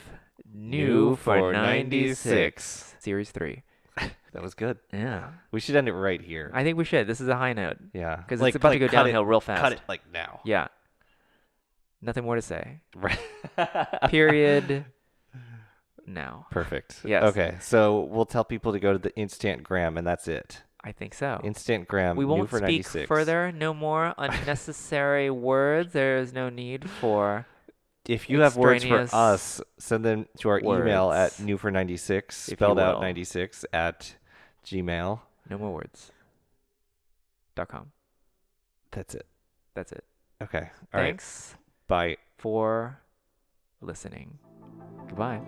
Speaker 1: New for 96 Series 3.
Speaker 3: That was good.
Speaker 1: Yeah.
Speaker 3: We should end it right here.
Speaker 1: I think we should. This is a high note.
Speaker 3: Yeah.
Speaker 1: Because it's about to go
Speaker 3: cut
Speaker 1: downhill real fast.
Speaker 3: Cut it like now.
Speaker 1: Yeah. Nothing more to say.
Speaker 3: Right.
Speaker 1: Period. Now.
Speaker 3: Perfect.
Speaker 1: Yes.
Speaker 3: Okay. So we'll tell people to go to the Instagram, and that's it.
Speaker 1: I think so.
Speaker 3: Instagram.
Speaker 1: We
Speaker 3: New
Speaker 1: won't
Speaker 3: for
Speaker 1: speak
Speaker 3: 96.
Speaker 1: further. No more unnecessary words. There is no need for.
Speaker 3: If you have words for
Speaker 1: extraneous
Speaker 3: us, send them to our email at
Speaker 1: words,
Speaker 3: newfor96,
Speaker 1: if you
Speaker 3: spelled out
Speaker 1: will.
Speaker 3: 96 at Gmail.
Speaker 1: No more words. .com.
Speaker 3: That's it.
Speaker 1: That's it.
Speaker 3: Okay. All right.
Speaker 1: Thanks
Speaker 3: Bye.
Speaker 1: for listening. Goodbye.